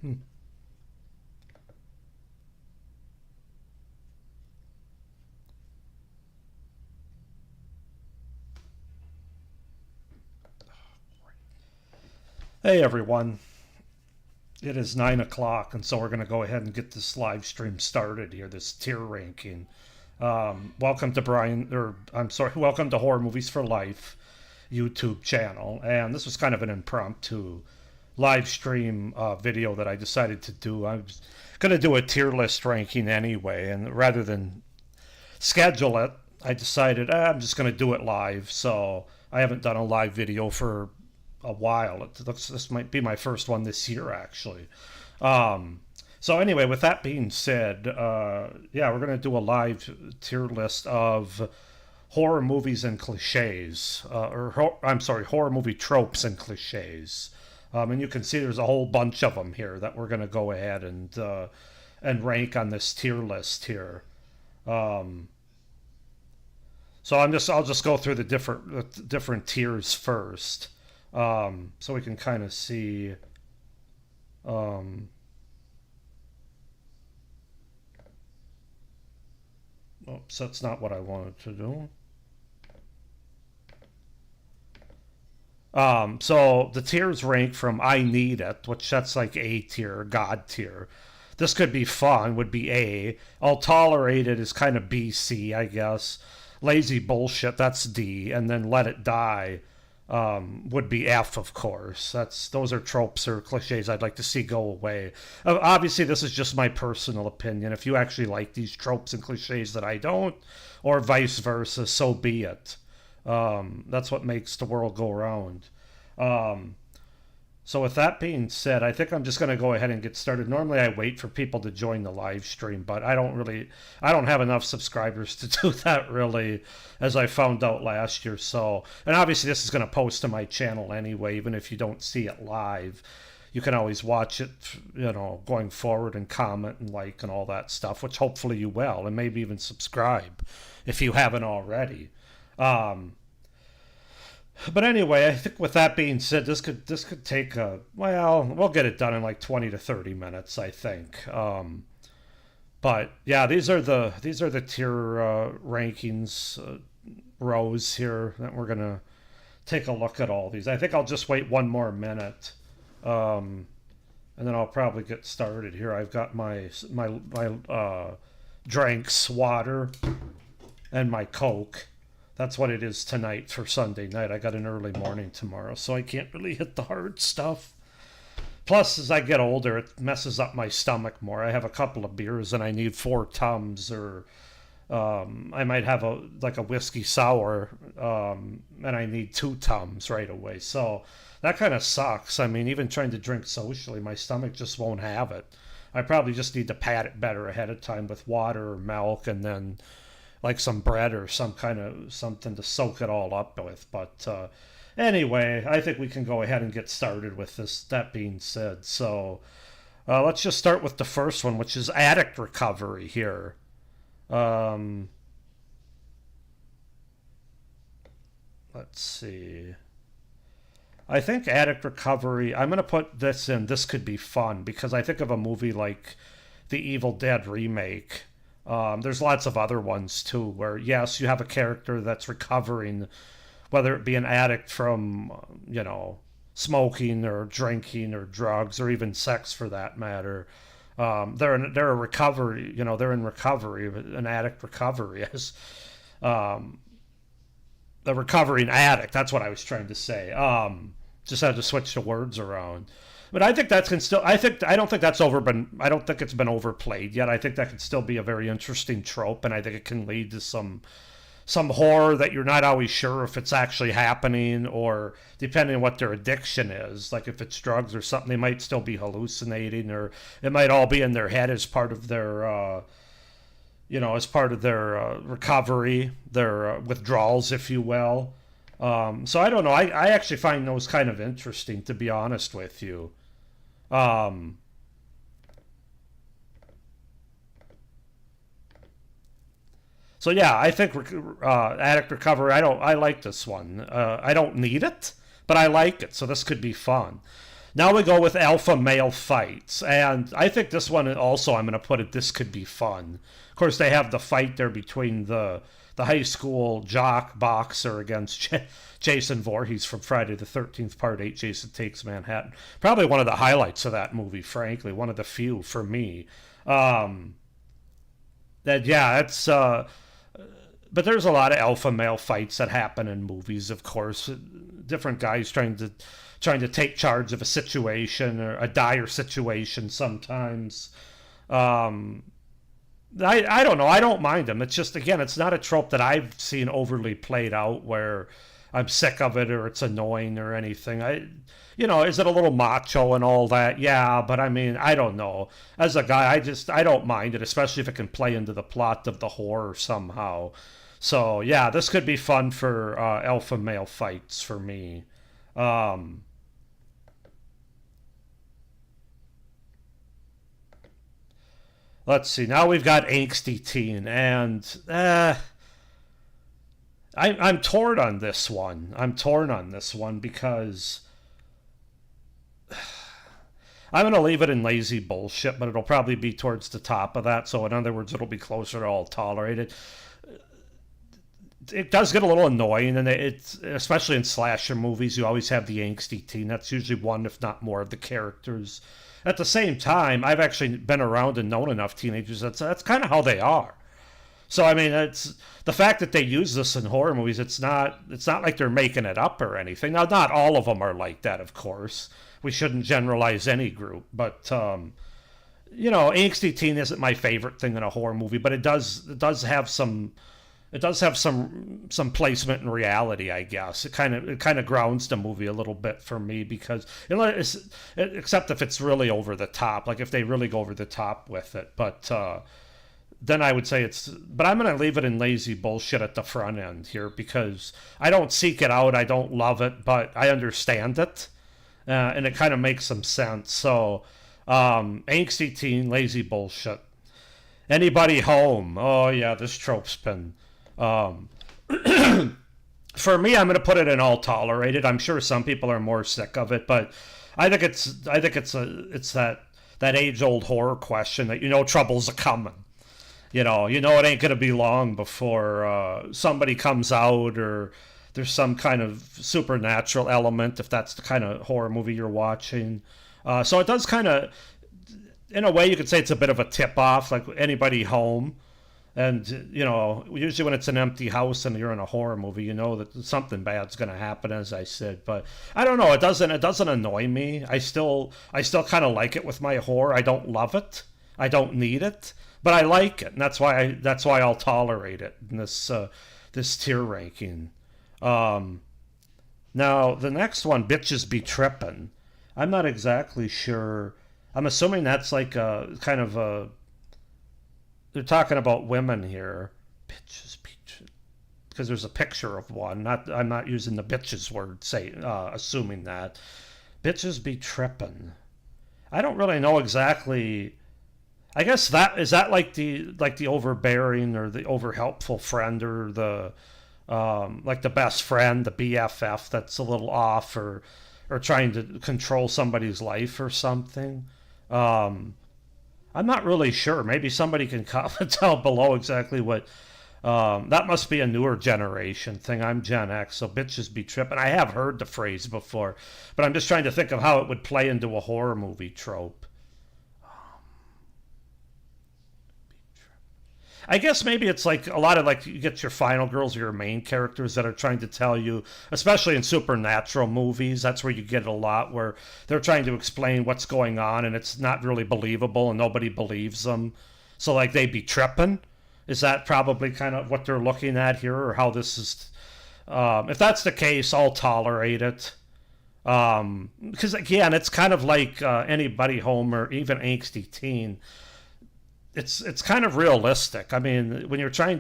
Hey everyone, it is 9 o'clock, and so we're going to go ahead and get this live stream started here, this tier ranking. Welcome to welcome to Horror Movies for Life YouTube channel. And this was kind of an impromptu live stream video that I decided to do. I was going to do a tier list ranking anyway, and rather than schedule it, I decided I'm just going to do it live. So I haven't done a live video for a while. It looks this might be my first one this year, actually. So anyway, with that being said, yeah, we're gonna do a live tier list of horror movies and cliches, I'm sorry, horror movie tropes and cliches. And you can see there's a whole bunch of them here that we're gonna go ahead and rank on this tier list here. Um, so I'll just go through the different tiers first, so we can kind of see. Um, Oops, that's not what I wanted to do. So the tiers rank from I need it, which that's like A tier, God tier. This could be fun, would be A. I'll tolerate it is kind of B, C, I guess. Lazy bullshit, that's D, and then let it die would be F, of course. Those are tropes or cliches I'd like to see go away. Obviously, this is just my personal opinion. If you actually like these tropes and cliches that I don't, or vice versa, so be it. That's what makes the world go around. Um, so with that being said, I think I'm just going to go ahead and get started. Normally I wait for people to join the live stream, but I don't have enough subscribers to do that really, as I found out last year. So, and obviously this is going to post to my channel anyway, even if you don't see it live. You can always watch it, going forward and comment and like and all that stuff, which hopefully you will, and maybe even subscribe if you haven't already. Um, but anyway, I think with that being said, this could take we'll get it done in like 20 to 30 minutes, I think. But yeah, these are the tier rankings rows here that we're gonna take a look at all these. I think I'll just wait one more minute, um, and then I'll probably get started here. I've got my drinks, water, and my Coke. That's what it is tonight for Sunday night. I got an early morning tomorrow, so I can't really hit the hard stuff. Plus, as I get older, it messes up my stomach more. I have a couple of beers and I need 4 Tums, or I might have a whiskey sour, and I need 2 Tums right away. So that kind of sucks. I mean, even trying to drink socially, my stomach just won't have it. I probably just need to pad it better ahead of time with water or milk, and then like some bread or some kind of something to soak it all up with. But anyway, I think we can go ahead and get started with this. That being said, so let's just start with the first one, which is addict recovery here. Um, let's see. I think addict recovery, I'm going to put this in. This could be fun because I think of a movie like the Evil Dead remake. There's lots of other ones too, where yes, you have a character that's recovering, whether it be an addict from, smoking or drinking or drugs or even sex for that matter. They're a recovery, they're in recovery, an addict recovery as um, the recovering addict. That's what I was trying to say. Just had to switch the words around. But I think that can still. I don't think that's over. Been. I don't think it's been overplayed yet. I think that could still be a very interesting trope, and I think it can lead to some horror that you're not always sure if it's actually happening, or depending on what their addiction is. Like if it's drugs or something, they might still be hallucinating, or it might all be in their head as part of their recovery, their withdrawals, if you will. So I don't know. I actually find those kind of interesting, to be honest with you. Um, so yeah, I think addict recovery. I like this one. I don't need it, but I like it. So this could be fun. Now we go with alpha male fights, and I think this one also, I'm going to put it, this could be fun. Of course, they have the fight there between the high school jock boxer against Jason Voorhees from Friday the 13th Part 8, Jason Takes Manhattan. Probably one of the highlights of that movie, frankly, one of the few for me. Um, that yeah, it's but there's a lot of alpha male fights that happen in movies, of course. Different guys trying to take charge of a situation or a dire situation sometimes. Um, I don't know. I don't mind them. It's just, again, it's not a trope that I've seen overly played out where I'm sick of it or it's annoying or anything. Is it a little macho and all that? Yeah, but I mean, I don't know. As a guy, I don't mind it, especially if it can play into the plot of the horror somehow. So yeah, this could be fun for alpha male fights for me. Um, let's see. Now we've got angsty teen, and I'm torn on this one. I'm torn on this one because I'm going to leave it in lazy bullshit, but it'll probably be towards the top of that. So in other words, it'll be closer to all tolerated. It does get a little annoying, and it's especially in slasher movies. You always have the angsty teen. That's usually one, if not more, of the characters. At the same time, I've actually been around and known enough teenagers that's kind of how they are. So I mean, it's the fact that they use this in horror movies. It's not like they're making it up or anything. Now, not all of them are like that, of course. We shouldn't generalize any group, but angsty teen isn't my favorite thing in a horror movie, but it does have some placement in reality, I guess. It kind of grounds the movie a little bit for me because except if it's really over the top, like if they really go over the top with it. But then I would say but I'm going to leave it in lazy bullshit at the front end here because I don't seek it out, I don't love it, but I understand it, and it kind of makes some sense. So angsty teen, lazy bullshit. Anybody home? Oh yeah, this trope's been. Um, for me, I'm going to put it in all tolerated. I'm sure some people are more sick of it, but I think it's that age old horror question that trouble's a coming. It ain't going to be long before somebody comes out or there's some kind of supernatural element if that's the kind of horror movie you're watching. So it does kind of, in a way, you could say it's a bit of a tip off, like anybody home. And, usually when it's an empty house and you're in a horror movie, you know that something bad's going to happen, as I said. But I don't know. It doesn't annoy me. I still kind of like it with my horror. I don't love it. I don't need it, but I like it. And that's why I'll tolerate it in this tier ranking. Um, Now, the next one, Bitches Be Trippin'. I'm not exactly sure. I'm assuming that's like a kind of a. They're talking about women here. Bitches be because there's a picture of one. I'm not using the bitches word. Assuming that bitches be trippin'. I don't really know exactly. I guess that like the overbearing or the over helpful friend or the like the best friend, the BFF that's a little off or trying to control somebody's life or something. Um, I'm not really sure. Maybe somebody can comment down below exactly what. That must be a newer generation thing. I'm Gen X, so bitches be tripping. I have heard the phrase before, but I'm just trying to think of how it would play into a horror movie trope. I guess maybe it's like a lot of like you get your final girls or your main characters that are trying to tell you, especially in supernatural movies, that's where you get it a lot where they're trying to explain what's going on and it's not really believable and nobody believes them. So like they be tripping. Is that probably kind of what they're looking at here or how this is? If that's the case, I'll tolerate it. Because again, it's kind of like anybody home or even angsty teen. It's kind of realistic. I mean, when there's some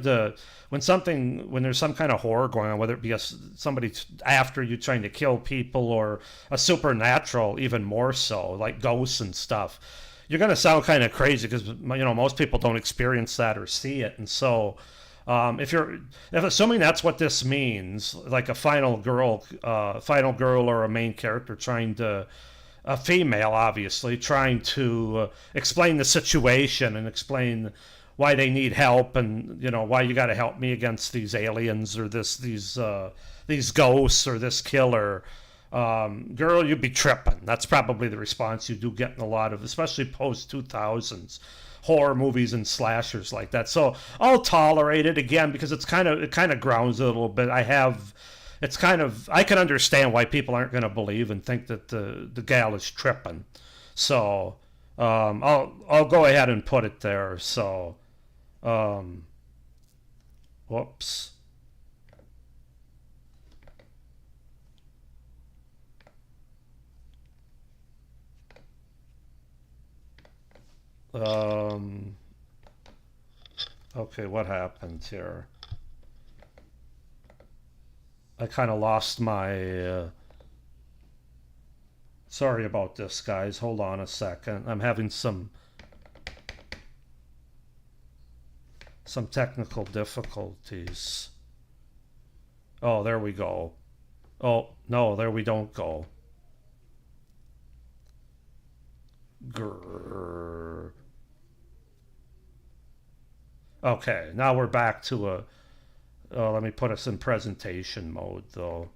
kind of horror going on, whether it be somebody after you trying to kill people or a supernatural, even more so, like ghosts and stuff, you're going to sound kind of crazy because most people don't experience that or see it, and so if assuming that's what this means, like a final girl or a main character trying to a female, obviously, trying to explain the situation and explain why they need help, and why you got to help me against these aliens or these ghosts or this killer. Girl, you'd be tripping. That's probably the response you do get in a lot of, especially post 2000s horror movies and slashers like that. So I'll tolerate it again because it kind of grounds it a little bit. I can understand why people aren't going to believe and think that the gal is tripping. So I'll go ahead and put it there. So um, whoops. Um, okay, what happened here? I kind of lost my. Sorry about this, guys. Hold on a second. I'm having some technical difficulties. Oh, there we go. Oh, no, there we don't go. Grrr. Okay, now we're back to a. Oh, let me put us in presentation mode, though.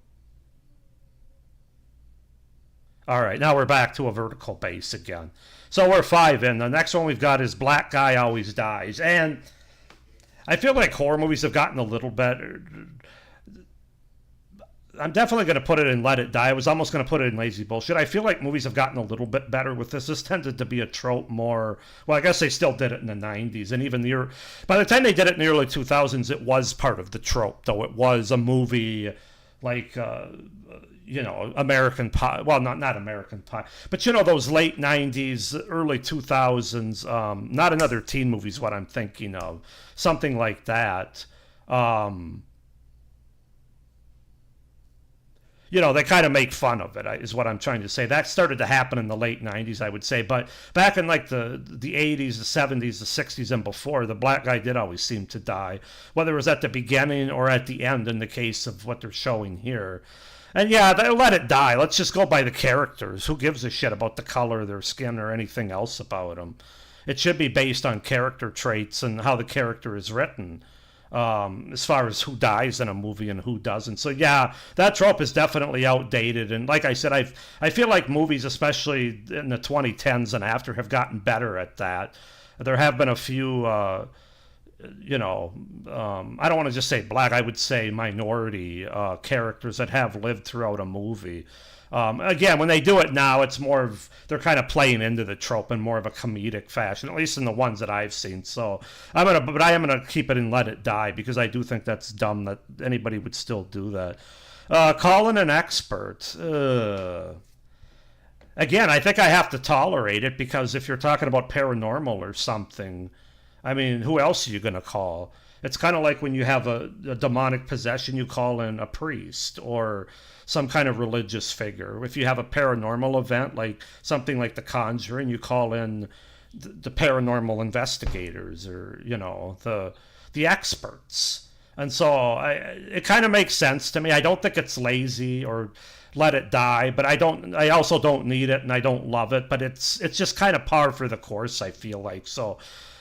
All right, now we're back to a vertical base again. So we're five in. The next one we've got is Black Guy Always Dies. And I feel like horror movies have gotten a little better. I'm definitely going to put it in Let It Die. I was almost going to put it in Lazy Bullshit. I feel like movies have gotten a little bit better with this. This tended to be a trope more. Well, I guess they still did it in the 90s. And even by the time they did it in the early 2000s, it was part of the trope, though it was a movie like, American Pie. Well, not American Pie. But, those late 90s, early 2000s, Not Another Teen Movie is what I'm thinking of. Something like that. They kind of make fun of it, is what I'm trying to say. That started to happen in the late 90s, I would say. But back in like the 80s, the 70s, the 60s, and before, the black guy did always seem to die, whether it was at the beginning or at the end in the case of what they're showing here. And yeah, they let it die. Let's just go by the characters. Who gives a shit about the color of their skin or anything else about them? It should be based on character traits and how the character is written. As far as who dies in a movie and who doesn't. So yeah, that trope is definitely outdated. And like I said, I feel like movies, especially in the 2010s and after, have gotten better at that. There have been a few, I don't want to just say black, I would say minority characters that have lived throughout a movie. Again, when they do it now, it's more of they're kind of playing into the trope in more of a comedic fashion, at least in the ones that I've seen. So I am gonna keep it and Let It Die because I do think that's dumb that anybody would still do that. Calling an expert. Again, I think I have to tolerate it because if you're talking about paranormal or something, I mean, who else are you gonna call? It's kind of like when you have a demonic possession, you call in a priest or some kind of religious figure. If you have a paranormal event, like something like The Conjuring, you call in the paranormal investigators or, the experts. And so it kind of makes sense to me. I don't think it's lazy or let it die, but I also don't need it and I don't love it, but it's just kind of par for the course, I feel like. So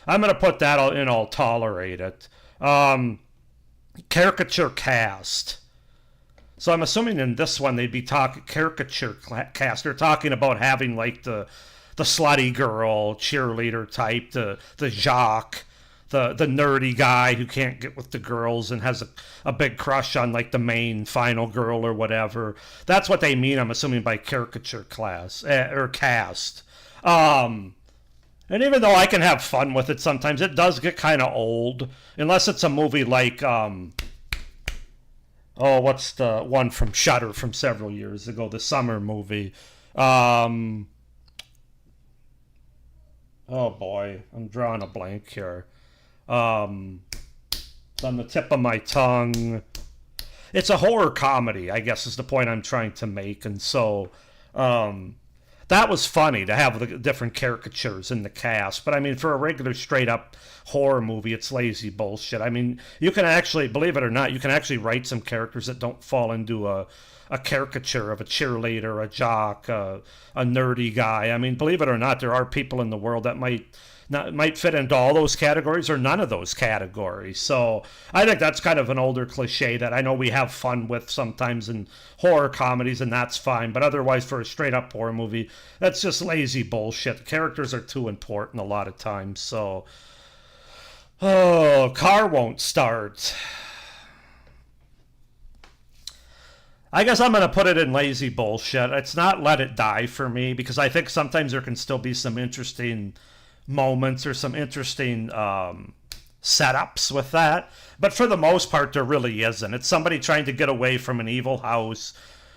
I'm going to put that in, I'll tolerate it. Caricature cast. So I'm assuming in this one they'd be talking caricature cast. They're talking about having like the slutty girl cheerleader type, the jock, the nerdy guy who can't get with the girls and has a big crush on like the main final girl or whatever. That's what they mean, I'm assuming, by caricature class or cast. And even though I can have fun with it sometimes, it does get kind of old unless it's a movie like what's the one from Shudder from several years ago? The summer movie. Oh boy, I'm drawing a blank here. It's on the tip of my tongue. It's a horror comedy, I guess is the point I'm trying to make. And so that was funny to have the different caricatures in the cast. But I mean, for a regular straight up horror movie, it's lazy bullshit. I mean, you can actually, believe it or not, you can actually write some characters that don't fall into a a caricature of a cheerleader, a jock, a nerdy guy. I mean, believe it or not, there are people in the world that might fit into all those categories or none of those categories. So I think that's kind of an older cliche that I know we have fun with sometimes in horror comedies, and that's fine. But otherwise, for a straight up horror movie, that's just lazy bullshit. The characters are too important a lot of times. So, oh, car won't start. I guess I'm going to put it in lazy bullshit. It's not let it die for me, because I think sometimes there can still be some interesting moments or some interesting setups with that. But for the most part, there really isn't. It's somebody trying to get away from an evil house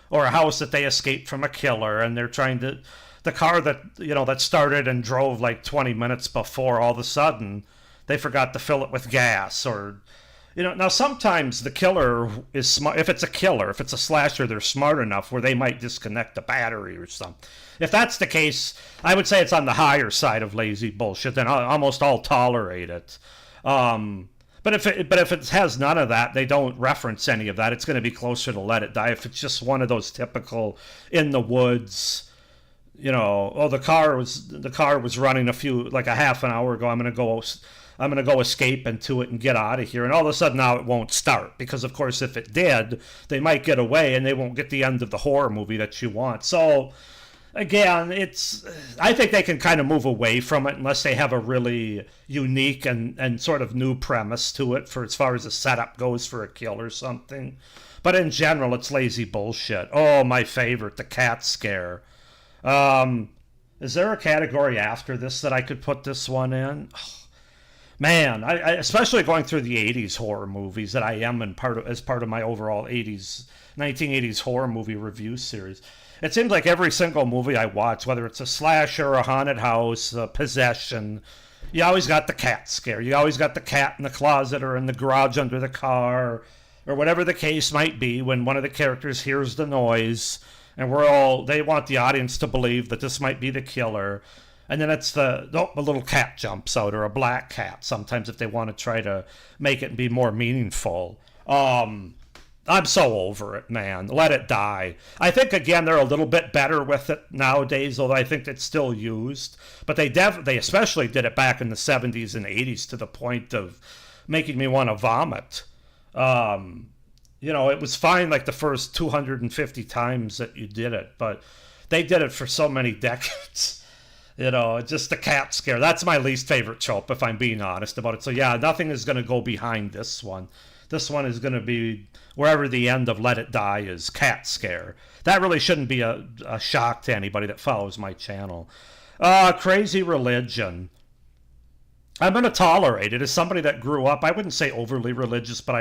or a house that they escaped from a killer, and they're trying to. The car that that started and drove like 20 minutes before, all of a sudden they forgot to fill it with gas, or now sometimes the killer is smart. If it's a killer, if it's a slasher, they're smart enough where they might disconnect the battery or something. If that's the case, I would say it's on the higher side of lazy bullshit. Then almost all tolerate it. But if it has none of that, they don't reference any of that. It's going to be closer to let it die. If it's just one of those typical in the woods, the car was running a half an hour ago. I'm going to go escape into it and get out of here. And all of a sudden now it won't start, because of course if it did, they might get away and they won't get the end of the horror movie that you want. So again, I think they can kind of move away from it unless they have a really unique and sort of new premise to it for as far as the setup goes for a kill or something. But in general, it's lazy bullshit. Oh, my favorite, the cat scare. Is there a category after this that I could put this one in? Oh, man, I especially going through the 80s horror movies that I am as part of my overall 1980s horror movie review series. It seems like every single movie I watch, whether it's a slasher, a haunted house, a possession, you always got the cat scare. You always got the cat in the closet or in the garage under the car, or whatever the case might be, when one of the characters hears the noise, and they want the audience to believe that this might be the killer. And then it's a little cat jumps out, or a black cat sometimes, if they want to try to make it be more meaningful. I'm so over it, man. Let it die. I think, again, they're a little bit better with it nowadays, although I think it's still used. But they especially did it back in the 70s and 80s to the point of making me want to vomit. It was fine like the first 250 times that you did it, but they did it for so many decades. Just the cat scare. That's my least favorite trope, if I'm being honest about it. So yeah, nothing is going to go behind this one. This one is going to be wherever the end of Let It Die is, cat scare. That really shouldn't be a shock to anybody that follows my channel. Crazy religion. I'm going to tolerate it. As somebody that grew up, I wouldn't say overly religious, but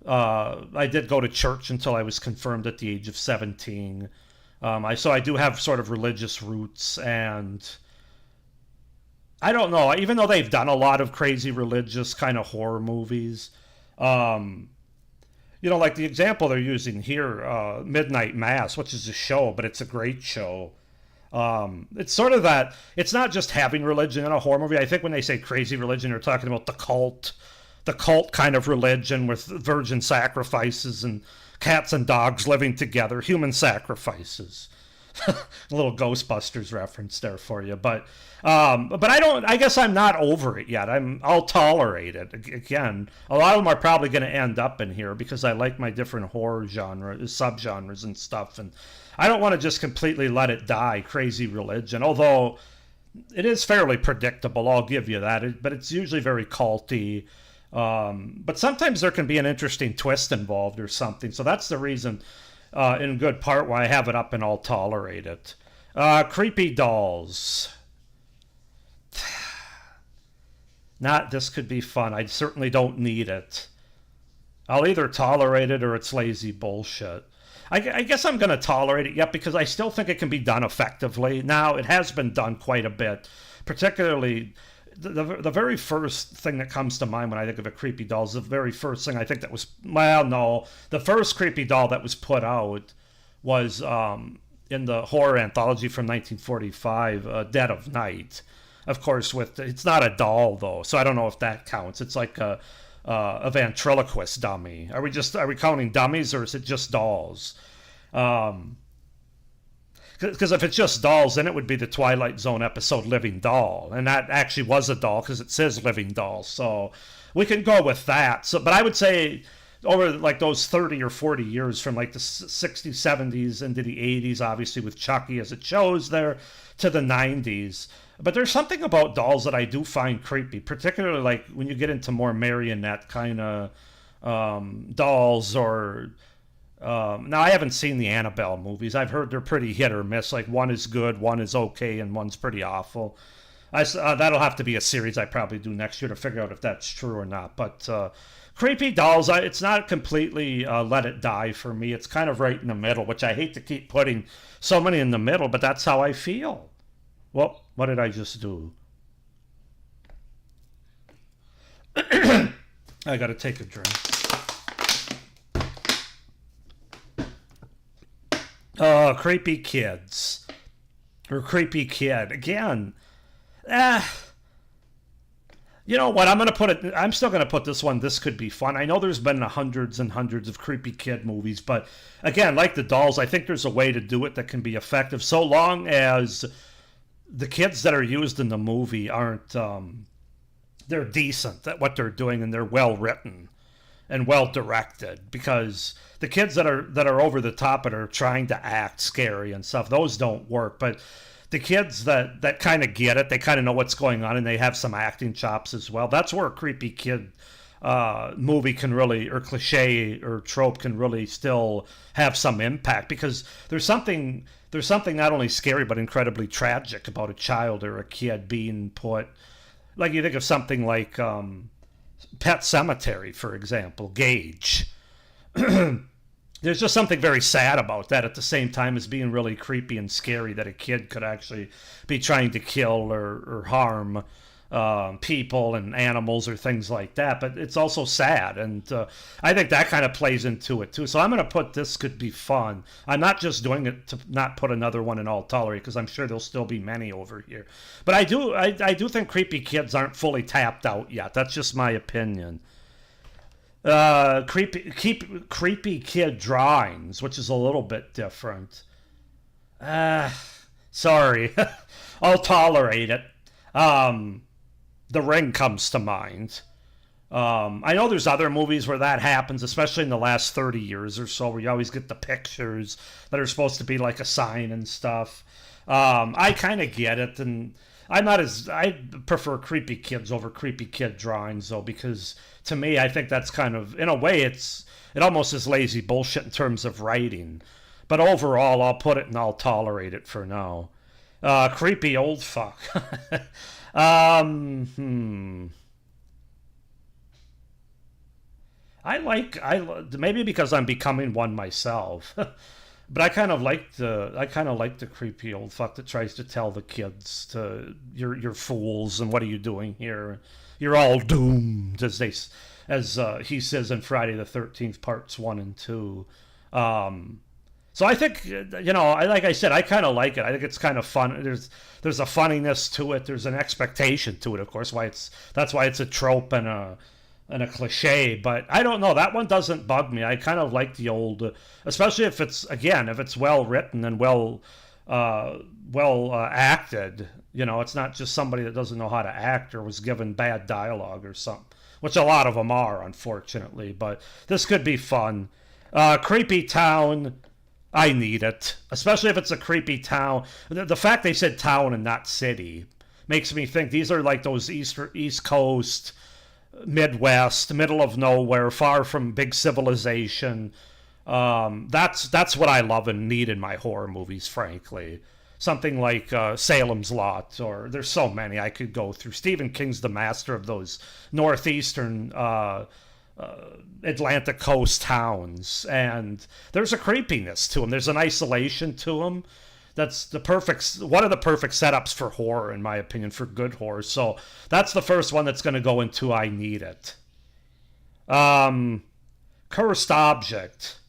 I did go to church until I was confirmed at the age of 17. So I do have sort of religious roots, and I don't know, even though they've done a lot of crazy religious kind of horror movies, like the example they're using here, Midnight Mass, which is a show, but it's a great show. It's sort of that, it's not just having religion in a horror movie. I think when they say crazy religion, they're talking about the cult kind of religion with virgin sacrifices and cats and dogs living together, human sacrifices. A little Ghostbusters reference there for you, but I guess I'm not over it yet. I'll tolerate it. Again, a lot of them are probably going to end up in here because I like my different horror subgenres and stuff, and I don't want to just completely let it die, crazy religion, although it is fairly predictable, I'll give you that, but it's usually very culty. But sometimes there can be an interesting twist involved or something, so that's the reason, in good part, why I have it up and I'll tolerate it. Creepy dolls. This could be fun. I certainly don't need it. I'll either tolerate it or it's lazy bullshit. I guess I'm going to tolerate it yet because I still think it can be done effectively. Now, it has been done quite a bit, particularly the very first thing that comes to mind when I think of a creepy doll is the very first thing I think that was, the first creepy doll that was put out was in the horror anthology from 1945, Dead of Night. Of course, it's not a doll, though, so I don't know if that counts. It's like a a ventriloquist dummy. Are we counting dummies or is it just dolls? Um, because if it's just dolls, then it would be the Twilight Zone episode Living Doll. And that actually was a doll because it says Living Doll. So we can go with that. So, but I would say over like those 30 or 40 years from like the 60s, 70s into the 80s, obviously with Chucky as it shows there, to the 90s. But there's something about dolls that I do find creepy, particularly like when you get into more marionette kind of dolls or now, I haven't seen the Annabelle movies. I've heard they're pretty hit or miss. Like one is good, one is okay, and one's pretty awful. That'll have to be a series I probably do next year to figure out if that's true or not. But creepy dolls, it's not completely let it die for me. It's kind of right in the middle, which I hate to keep putting so many in the middle, but that's how I feel. Well, what did I just do? I gotta take a drink. Creepy kids. Or creepy kid. Again, eh, you know what? I'm still gonna put this one. This could be fun. I know there's been hundreds and hundreds of creepy kid movies, but again, like the dolls, I think there's a way to do it that can be effective, so long as the kids that are used in the movie aren't. They're decent at what they're doing and they're well written and well directed, because the kids that are over the top and are trying to act scary and stuff, those don't work. But the kids that kind of get it, they kind of know what's going on and they have some acting chops as well. That's where a creepy kid movie can really, or cliche or trope can really still have some impact, because there's something not only scary but incredibly tragic about a child or a kid being put, like you think of something like Pet Cemetery, for example, Gage. There's just something very sad about that at the same time as being really creepy and scary, that a kid could actually be trying to kill or harm people and animals or things like that. But it's also sad, and I think that kind of plays into it too. So I'm going to put this could be fun. I'm not just doing it to not put another one in All Tolerate, because I'm sure there'll still be many over here. But I do think creepy kids aren't fully tapped out yet. That's just my opinion. Creepy kid drawings, which is a little bit different. Sorry, I'll tolerate it. The Ring comes to mind. I know there's other movies where that happens, especially in the last 30 years or so, where you always get the pictures that are supposed to be like a sign and stuff. I kind of get it, and I prefer creepy kids over creepy kid drawings, though, because to me, I think that's kind of, in a way, it almost is lazy bullshit in terms of writing. But overall, I'll put it and I'll tolerate it for now. Creepy old fuck. Hmm. Maybe because I'm becoming one myself, but I kind of like the creepy old fuck that tries to tell the kids to you're fools and what are you doing here? You're all doomed, as he says in Friday the 13th parts 1 and 2. So I think, like I said, I kind of like it. I think it's kind of fun. There's a funniness to it. There's an expectation to it, of course. That's why it's a trope and a cliche. But I don't know. That one doesn't bug me. I kind of like the old, especially if it's well written and well acted. It's not just somebody that doesn't know how to act or was given bad dialogue or something, which a lot of them are, unfortunately. But this could be fun. Creepy town. I need it, especially if it's a creepy town. The fact they said town and not city makes me think these are like those East Coast, Midwest, middle of nowhere, far from big civilization. That's what I love and need in my horror movies, frankly. Something like Salem's Lot, or there's so many I could go through. Stephen King's the master of those northeastern Atlantic coast towns, and there's a creepiness to them. There's an isolation to them. That's one of the perfect setups for horror, in my opinion, for good horror. So that's the first one that's going to go into I Need It. Cursed Object.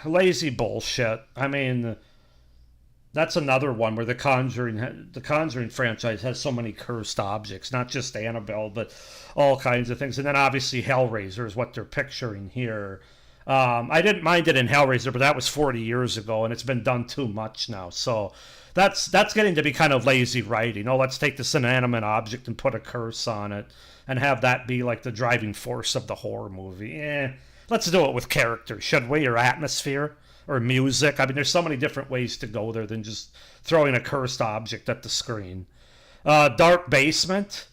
Lazy bullshit. I mean, That's another one where the Conjuring franchise has so many cursed objects, not just Annabelle, but all kinds of things. And then obviously Hellraiser is what they're picturing here. I didn't mind it in Hellraiser, but that was 40 years ago, and it's been done too much now. So that's getting to be kind of lazy writing. Oh, let's take this inanimate object and put a curse on it, and have that be like the driving force of the horror movie. Let's do it with characters, should we, or atmosphere, or music. I mean, there's so many different ways to go there than just throwing a cursed object at the screen. Dark Basement.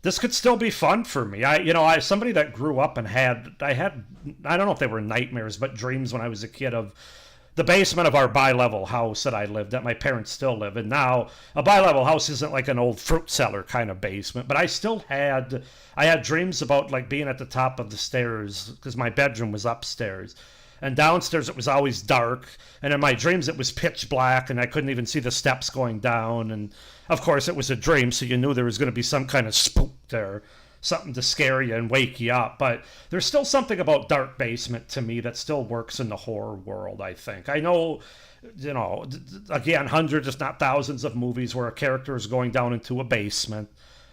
This could still be fun for me. I somebody that grew up and had I don't know if they were nightmares, but dreams when I was a kid of the basement of our bi-level house that I lived at. My parents still live in now. A bi-level house isn't like an old fruit cellar kind of basement, but I had dreams about like being at the top of the stairs because my bedroom was upstairs. And downstairs it was always dark, and in my dreams it was pitch black, and I couldn't even see the steps going down. And of course it was a dream, so you knew there was going to be some kind of spook there, something to scare you and wake you up. But there's still something about Dark Basement to me that still works in the horror world, I think. I know, again, hundreds, if not thousands, of movies where a character is going down into a basement.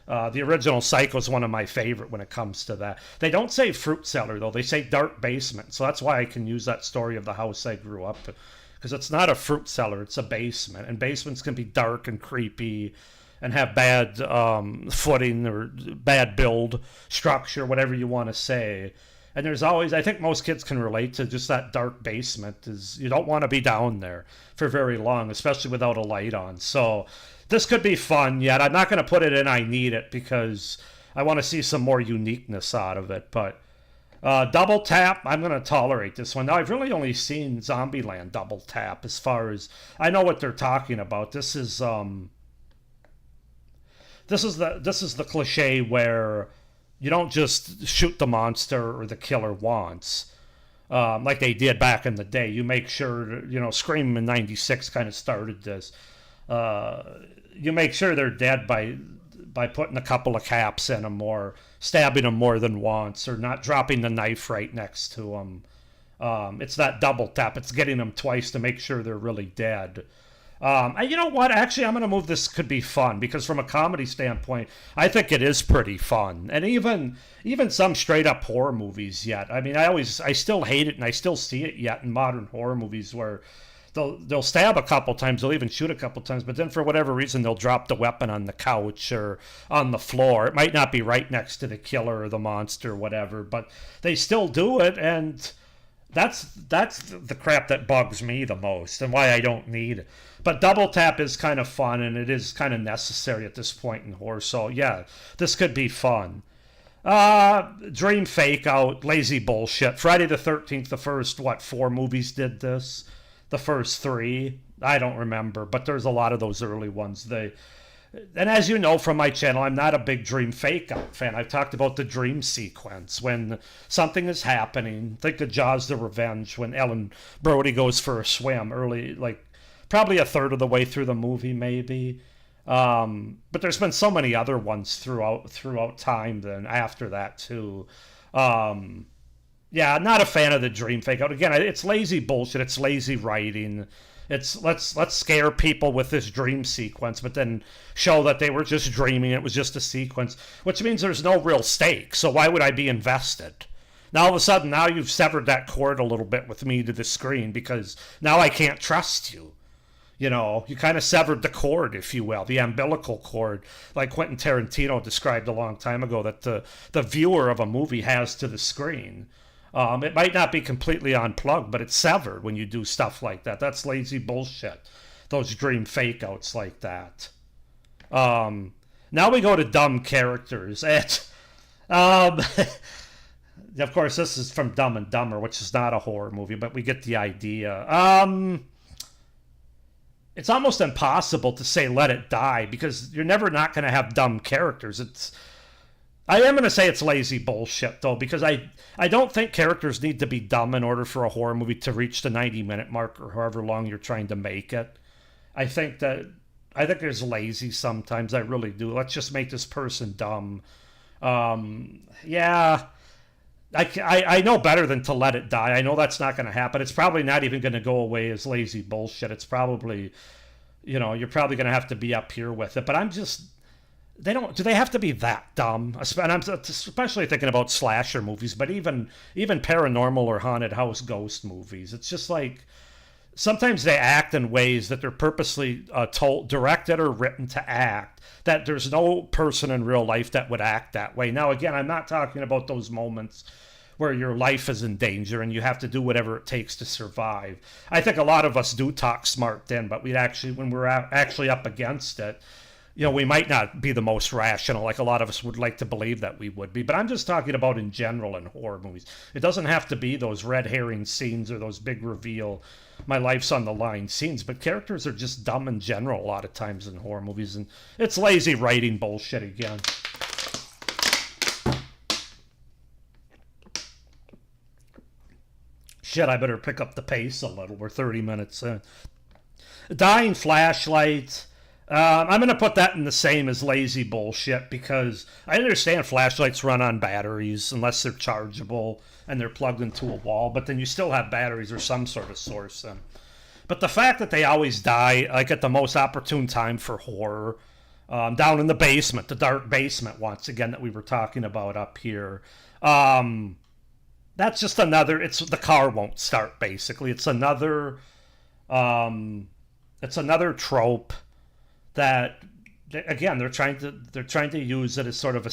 The original Psycho is one of my favorite when it comes to that. They don't say fruit cellar, though. They say dark basement. So that's why I can use that story of the house I grew up in. Because it's not a fruit cellar, it's a basement. And basements can be dark and creepy and have bad footing or bad build structure, whatever you want to say. And there's always, I think most kids can relate to just that dark basement. Is you don't want to be down there for very long, especially without a light on. So this could be fun, yet I'm not going to put it in I need it because I want to see some more uniqueness out of it. But Double Tap, I'm going to tolerate this one. Now, I've really only seen Zombieland Double Tap as far as I know what they're talking about. This is the cliche where you don't just shoot the monster or the killer once. Like they did back in the day. You make sure, Scream in '96 kind of started this. Uh, you make sure they're dead by putting a couple of caps in them or stabbing them more than once or not dropping the knife right next to them. It's that double tap. It's getting them twice to make sure they're really dead. And you know what? Actually, I'm going to move this could be fun because from a comedy standpoint, I think it is pretty fun. And even some straight up horror movies yet. I mean, I still hate it and I still see it yet in modern horror movies where they'll stab a couple times, they'll even shoot a couple times, but then for whatever reason they'll drop the weapon on the couch or on the floor. It might not be right next to the killer or the monster or whatever, but they still do it, and that's the crap that bugs me the most and why I don't need it. But double tap is kind of fun and it is kind of necessary at this point in horror. So yeah, this could be fun. Dream fake out, lazy bullshit. Friday the 13th, the first four movies did this. The first three, I don't remember, but there's a lot of those early ones. And as you know from my channel, I'm not a big dream fake out fan. I've talked about the dream sequence when something is happening. Think of Jaws the Revenge when Ellen Brody goes for a swim early, like probably a third of the way through the movie, maybe. But there's been so many other ones throughout time then after that too. Yeah, not a fan of the dream fake out. Again, it's lazy bullshit. It's lazy writing. It's let's scare people with this dream sequence, but then show that they were just dreaming. It was just a sequence, which means there's no real stake. So why would I be invested? Now all of a sudden, now you've severed that cord a little bit with me to the screen because now I can't trust you. You kind of severed the cord, if you will, the umbilical cord, like Quentin Tarantino described a long time ago that the viewer of a movie has to the screen. It might not be completely unplugged, but it's severed when you do stuff like that. That's lazy bullshit. Those dream fake outs like that. Now we go to dumb characters. Um, of course, this is from Dumb and Dumber, which is not a horror movie, but we get the idea. It's almost impossible to say let it die because you're never not going to have dumb characters. I am going to say it's lazy bullshit, though, because I don't think characters need to be dumb in order for a horror movie to reach the 90-minute mark or however long you're trying to make it. I think there's lazy sometimes. I really do. Let's just make this person dumb. Yeah. I know better than to let it die. I know that's not going to happen. It's probably not even going to go away as lazy bullshit. It's probably, you're probably going to have to be up here with it. But I'm just, do they have to be that dumb? And I'm especially thinking about slasher movies, but even paranormal or haunted house ghost movies. It's just like, sometimes they act in ways that they're purposely directed or written to act, that there's no person in real life that would act that way. Now, again, I'm not talking about those moments where your life is in danger and you have to do whatever it takes to survive. I think a lot of us do talk smart then, but when we're actually up against it, we might not be the most rational, like a lot of us would like to believe that we would be. But I'm just talking about in general in horror movies. It doesn't have to be those red herring scenes or those big reveal, my life's on the line scenes, but characters are just dumb in general a lot of times in horror movies, and it's lazy writing bullshit again. Shit, I better pick up the pace a little. We're 30 minutes in. Dying flashlight. I'm going to put that in the same as lazy bullshit, because I understand flashlights run on batteries unless they're chargeable and they're plugged into a wall, but then you still have batteries or some sort of source. But the fact that they always die, like at the most opportune time for horror, down in the basement, the dark basement, once again, that we were talking about up here, that's just the car won't start, basically. It's another trope that, again, they're trying to use it as sort of a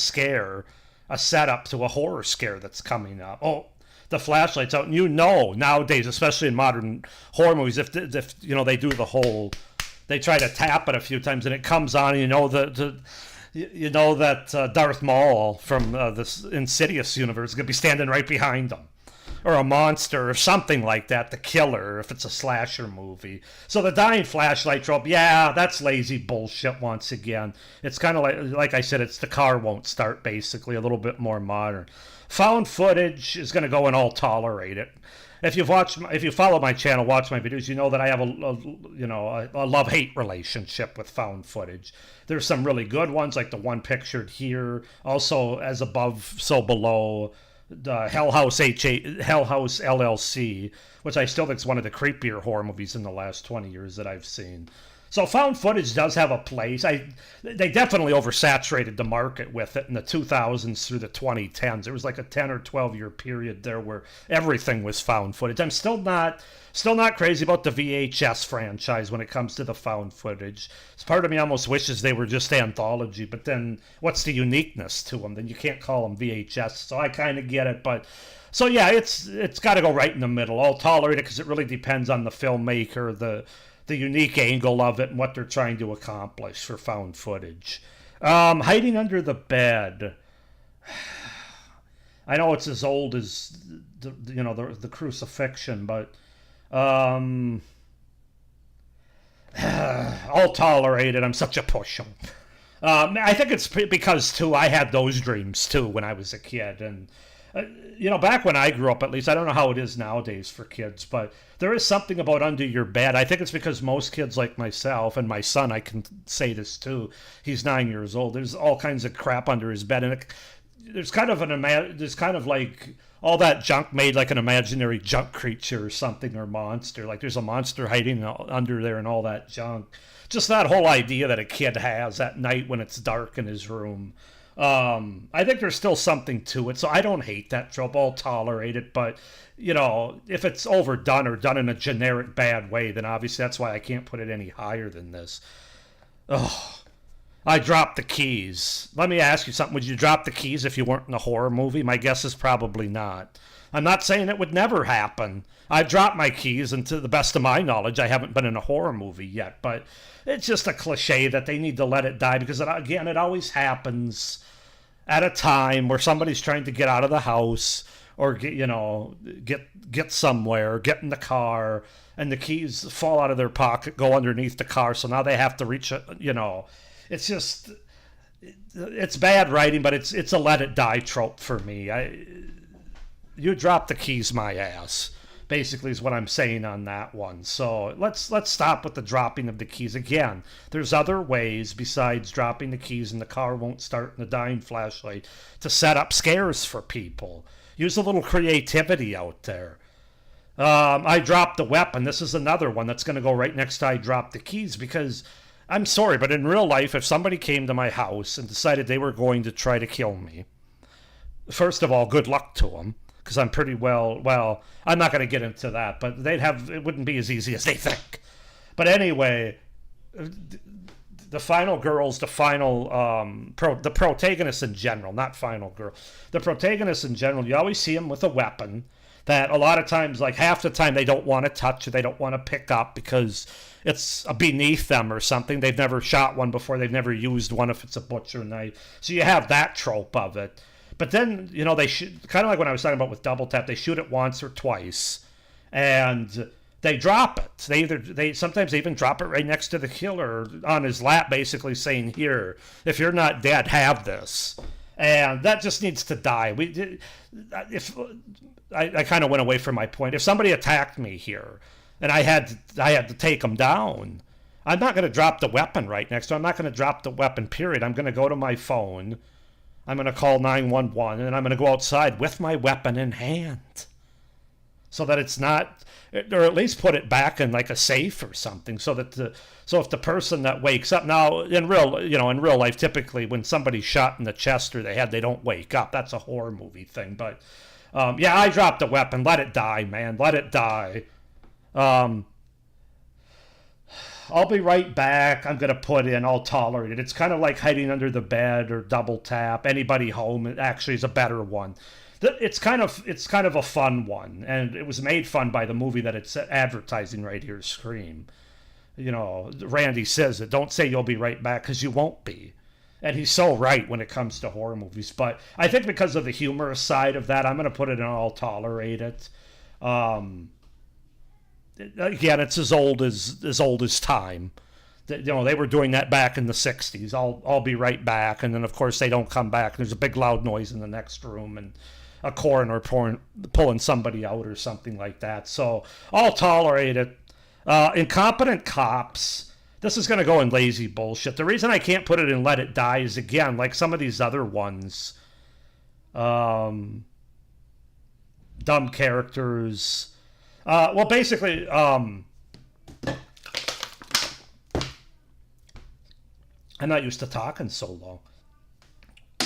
setup to a horror scare that's coming up. Oh, the flashlight's out, and nowadays, especially in modern horror movies, if they do the whole, they try to tap it a few times and it comes on, and that Darth Maul from this Insidious universe is going to be standing right behind them, or a monster or something like that, the killer, if it's a slasher movie. So the dying flashlight trope, yeah, that's lazy bullshit once again. It's kind of like I said, it's the car won't start, basically, a little bit more modern. Found footage is going to go and I'll tolerate it. If you follow my channel, watch my videos, you know that I have a love-hate relationship with found footage. There's some really good ones, like the one pictured here. Also, As Above, So Below, the Hell House LLC, which I still think is one of the creepier horror movies in the last 20 years that I've seen. So found footage does have a place. They definitely oversaturated the market with it in the 2000s through the 2010s. There was like a 10 or 12 year period there where everything was found footage. I'm still not crazy about the VHS franchise when it comes to the found footage. Part of me almost wishes they were just anthology, but then what's the uniqueness to them? Then you can't call them VHS. So I kind of get it, but so yeah, it's got to go right in the middle. I'll tolerate it because it really depends on the filmmaker, the unique angle of it, and what they're trying to accomplish for found footage. Hiding under the bed. I know it's as old as the crucifixion, but I'll tolerate it. I'm such a pusher. I think it's because too I had those dreams too when I was a kid, and back when I grew up, at least, I don't know how it is nowadays for kids, but there is something about under your bed. I think it's because most kids like myself and my son, I can say this too, he's 9 years old, there's all kinds of crap under his bed, and there's kind of like all that junk made like an imaginary junk creature or something, or monster, like there's a monster hiding under there and all that junk. Just that whole idea that a kid has at night when it's dark in his room. I think there's still something to it, so I don't hate that trope. I'll tolerate it, but if it's overdone or done in a generic bad way, then obviously that's why I can't put it any higher than this. Oh, I dropped the keys. Let me ask you something. Would you drop the keys if you weren't in a horror movie? My guess is probably not. I'm not saying it would never happen. I've dropped my keys, and to the best of my knowledge, I haven't been in a horror movie yet, but it's just a cliche that they need to let it die, because it always happens at a time where somebody's trying to get out of the house or get somewhere, get in the car, and the keys fall out of their pocket, go underneath the car, so now they have to reach it's just, it's bad writing, but it's a let it die trope for me. You drop the keys, my ass. basically is what I'm saying on that one. So let's stop with the dropping of the keys again. There's other ways besides dropping the keys and the car won't start in the dying flashlight to set up scares for people. Use a little creativity out there. I dropped the weapon. This is another one that's going to go right next to I dropped the keys, because I'm sorry, but in real life, if somebody came to my house and decided they were going to try to kill me, first of all, good luck to them, because I'm pretty well, I'm not going to get into that, but it wouldn't be as easy as they think. But anyway, the final girls, the protagonists in general, not final girl, the protagonists in general, you always see them with a weapon that a lot of times, like half the time, they don't want to touch or they don't want to pick up because it's beneath them or something. They've never shot one before. They've never used one if it's a butcher knife. So you have that trope of it. But then, they shoot, kind of like when I was talking about with double tap, they shoot it once or twice and they drop it. They sometimes even drop it right next to the killer on his lap, basically saying, "Here, if you're not dead, have this." And that just needs to die. I kind of went away from my point. If somebody attacked me here and I had to take them down, I'm not going to drop the weapon right next to him. I'm not going to drop the weapon, period. I'm going to go to my phone. I'm going to call 911, and I'm going to go outside with my weapon in hand so that it's not, or at least put it back in like a safe or something so if the person that wakes up, now in real life, typically when somebody's shot in the chest or the head, they don't wake up. That's a horror movie thing. But I dropped the weapon. Let it die, man. Let it die. I'll be right back. I'm going to put in, I'll tolerate it. It's kind of like hiding under the bed or double tap. Anybody home, it actually is a better one. It's kind of a fun one, and it was made fun by the movie that it's advertising right here, Scream. Randy says it. Don't say you'll be right back, because you won't be. And he's so right when it comes to horror movies. But I think because of the humorous side of that, I'm going to put it in I'll tolerate it. Again, it's as old as time. They were doing that back in the 60s. I'll be right back. And then, of course, they don't come back. There's a big loud noise in the next room and a coroner pulling somebody out or something like that. So I'll tolerate it. Incompetent cops. This is going to go in lazy bullshit. The reason I can't put it in Let It Die is, again, like some of these other ones, dumb characters. Basically, I'm not used to talking so long.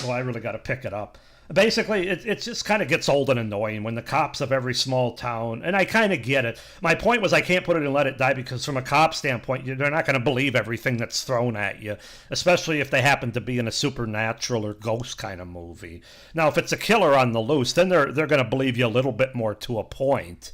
Well, I really got to pick it up. Basically, it just kind of gets old and annoying when the cops of every small town, and I kind of get it. My point was I can't put it in Let It Die because from a cop standpoint, they're not going to believe everything that's thrown at you, especially if they happen to be in a supernatural or ghost kind of movie. Now, if it's a killer on the loose, then they're going to believe you a little bit more to a point.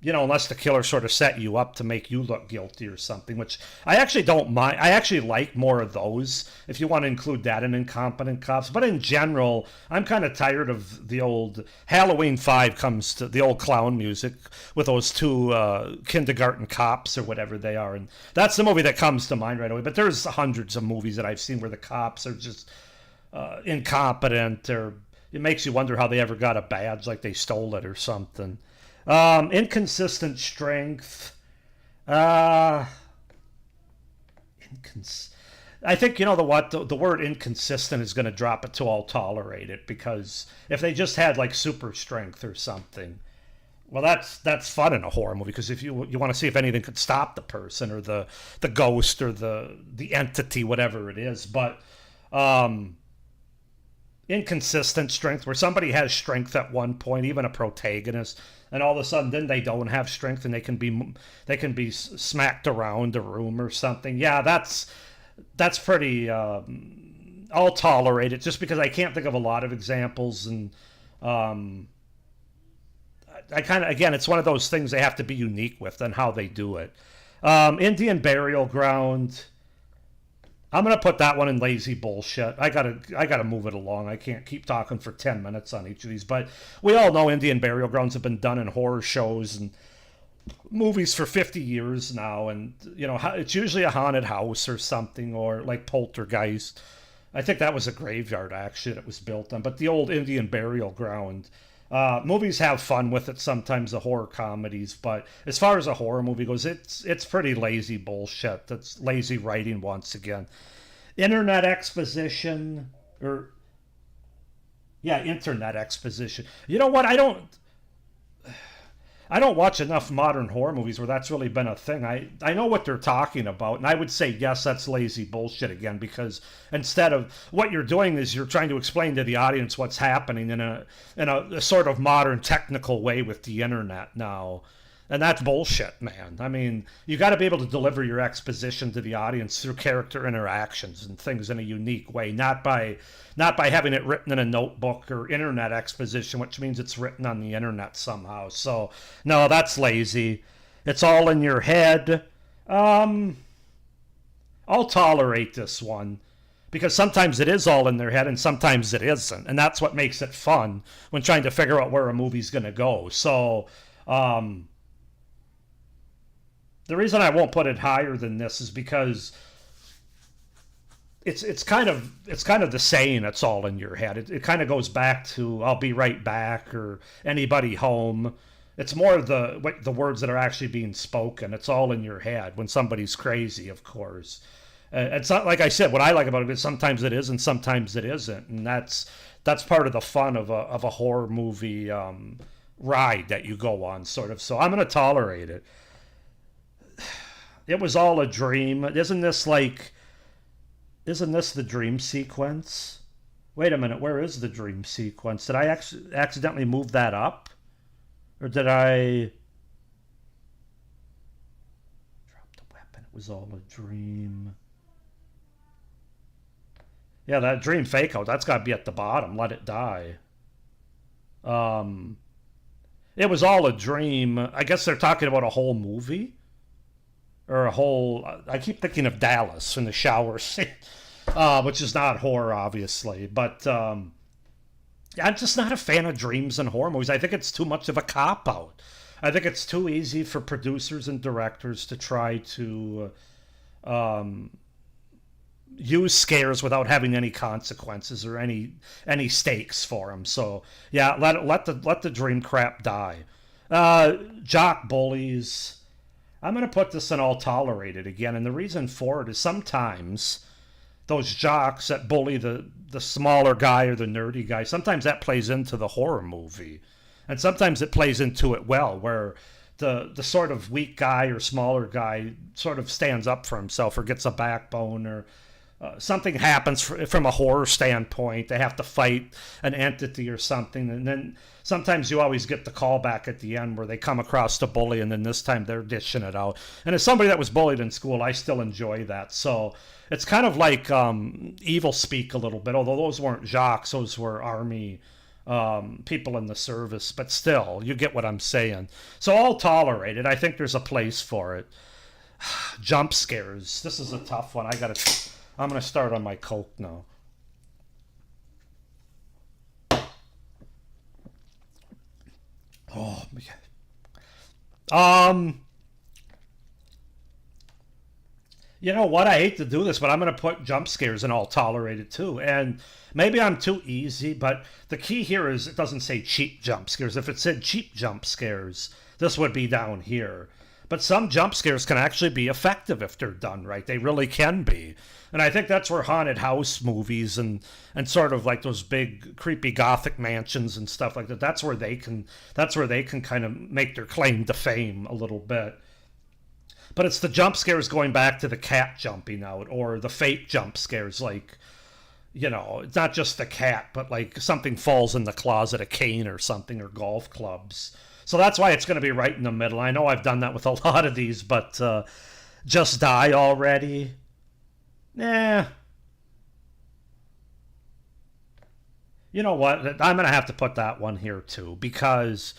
Unless the killer sort of set you up to make you look guilty or something, which I actually don't mind. I actually like more of those, if you want to include that in incompetent cops. But in general, I'm kind of tired of the old Halloween 5 comes to the old clown music with those two kindergarten cops or whatever they are. And that's the movie that comes to mind right away. But there's hundreds of movies that I've seen where the cops are just incompetent, or it makes you wonder how they ever got a badge, like they stole it or something. Inconsistent strength. I think, the word inconsistent is going to drop it to I'll tolerate it, because if they just had like super strength or something, well, that's fun in a horror movie, because if you want to see if anything could stop the person or the ghost or the entity, whatever it is. But inconsistent strength, where somebody has strength at one point, even a protagonist, and all of a sudden then they don't have strength and they can be smacked around a room or something. Yeah, that's pretty I'll tolerate it, just because I can't think of a lot of examples. And I kind of, again, it's one of those things they have to be unique with and how they do it. Indian Burial Ground, I'm going to put that one in lazy bullshit. I gotta move it along. I can't keep talking for 10 minutes on each of these. But we all know Indian Burial Grounds have been done in horror shows and movies for 50 years now. And, it's usually a haunted house or something, or like Poltergeist. I think that was a graveyard, actually, that was built on. But the old Indian Burial Ground, Movies have fun with it sometimes, the horror comedies, but as far as a horror movie goes, it's pretty lazy bullshit. That's lazy writing once again. Internet exposition, or yeah, internet exposition. You know what? I don't watch enough modern horror movies where that's really been a thing. I know what they're talking about, and I would say yes, that's lazy bullshit again, because instead of what you're doing is you're trying to explain to the audience what's happening in a sort of modern technical way with the internet now. And that's bullshit, man. I mean, you got to be able to deliver your exposition to the audience through character interactions and things in a unique way, not by having it written in a notebook or internet exposition, which means it's written on the internet somehow. So, no, that's lazy. It's all in your head. Um, I'll tolerate this one because sometimes it is all in their head and sometimes it isn't, and that's what makes it fun when trying to figure out where a movie's going to go. So, um, the reason I won't put it higher than this is because it's kind of the saying it's all in your head. It kind of goes back to "I'll be right back" or "Anybody home." It's more the words that are actually being spoken. It's all in your head when somebody's crazy, of course. It's not like I said. What I like about it is sometimes it is and sometimes it isn't, and that's part of the fun of a horror movie ride that you go on, sort of. So I'm gonna tolerate it. It was all a dream. Isn't this the dream sequence? Wait a minute, where is the dream sequence? Did I accidentally move that up? Or did I drop the weapon? It was all a dream. Yeah, that dream fake out, that's got to be at the bottom. Let it die. Um, it was all a dream. I guess they're talking about a whole movie? Or a whole. I keep thinking of Dallas in the shower scene, which is not horror, obviously. But I'm just not a fan of dreams and horror movies. I think it's too much of a cop out. I think it's too easy for producers and directors to try to um, use scares without having any consequences or any stakes for them. So yeah, let the dream crap die. Jock bullies. I'm going to put this in all tolerated again, and the reason for it is sometimes those jocks that bully the smaller guy or the nerdy guy, sometimes that plays into the horror movie. And sometimes it plays into it well, where the sort of weak guy or smaller guy sort of stands up for himself or gets a backbone, or something happens from a horror standpoint. They have to fight an entity or something, and then sometimes you always get the callback at the end where they come across the bully, and then this time they're dishing it out. And as somebody that was bullied in school, I still enjoy that. So it's kind of like evil speak a little bit, although those weren't jocks, those were army people in the service, but still, you get what I'm saying. So I'll tolerate it. I think there's a place for it. Jump scares. This is a tough one. I'm gonna start on my Coke now. Oh man. Um, you know what? I hate to do this, but I'm gonna put jump scares and I'll tolerate it too. And maybe I'm too easy, but the key here is it doesn't say cheap jump scares. If it said cheap jump scares, this would be down here. But some jump scares can actually be effective if they're done right. They really can be. And I think that's where haunted house movies and sort of like those big creepy gothic mansions and stuff like that, that's where they can kind of make their claim to fame a little bit. But it's the jump scares going back to the cat jumping out, or the fake jump scares, like, it's not just the cat, but like something falls in the closet, a cane or something, or golf clubs. So that's why it's going to be right in the middle. I know I've done that with a lot of these, but Just Die Already. Nah. You know what? I'm going to have to put that one here too, because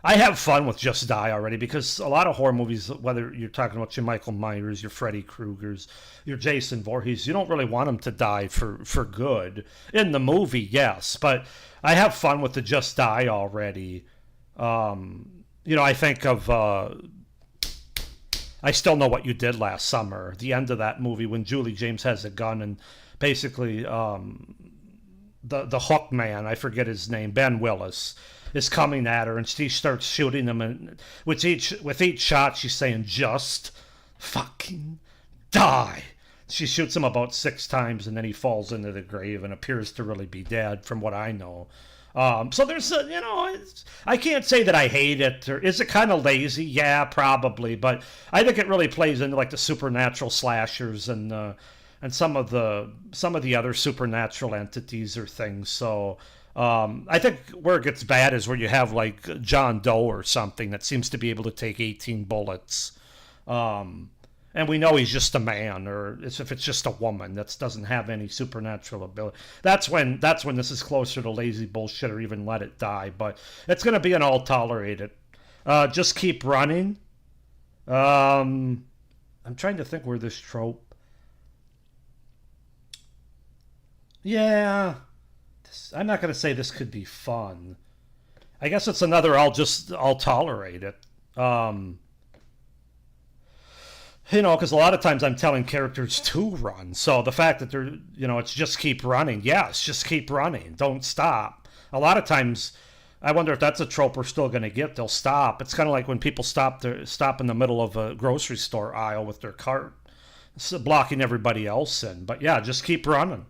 I have fun with Just Die Already, because a lot of horror movies, whether you're talking about your Michael Myers, your Freddy Kruegers, your Jason Voorhees, you don't really want them to die for good. In the movie, yes, but I have fun with the Just Die Already. I think of I Still Know What You Did Last Summer, the end of that movie when Julie James has a gun and basically the hook man, I forget his name, Ben Willis, is coming at her, and she starts shooting him. And with each shot, she's saying, "Just fucking die." She shoots him about 6 times, and then he falls into the grave and appears to really be dead, from what I know. So there's I can't say that I hate it. Or is it kind of lazy? Yeah, probably. But I think it really plays into like the supernatural slashers and some of the other supernatural entities or things. So I think where it gets bad is where you have like John Doe or something that seems to be able to take 18 bullets. And we know he's just a man, or if it's just a woman that doesn't have any supernatural ability. That's when this is closer to lazy bullshit, or even Let It Die. But it's going to be an all tolerated. Just keep running. I'm trying to think where this trope. Yeah, I'm not going to say this could be fun. I guess it's another I'll tolerate it. Because a lot of times I'm telling characters to run. So the fact that it's just keep running. Yes, just keep running. Don't stop. A lot of times, I wonder if that's a trope we're still going to get. They'll stop. It's kind of like when people stop in the middle of a grocery store aisle with their cart, blocking everybody else in. But yeah, just keep running.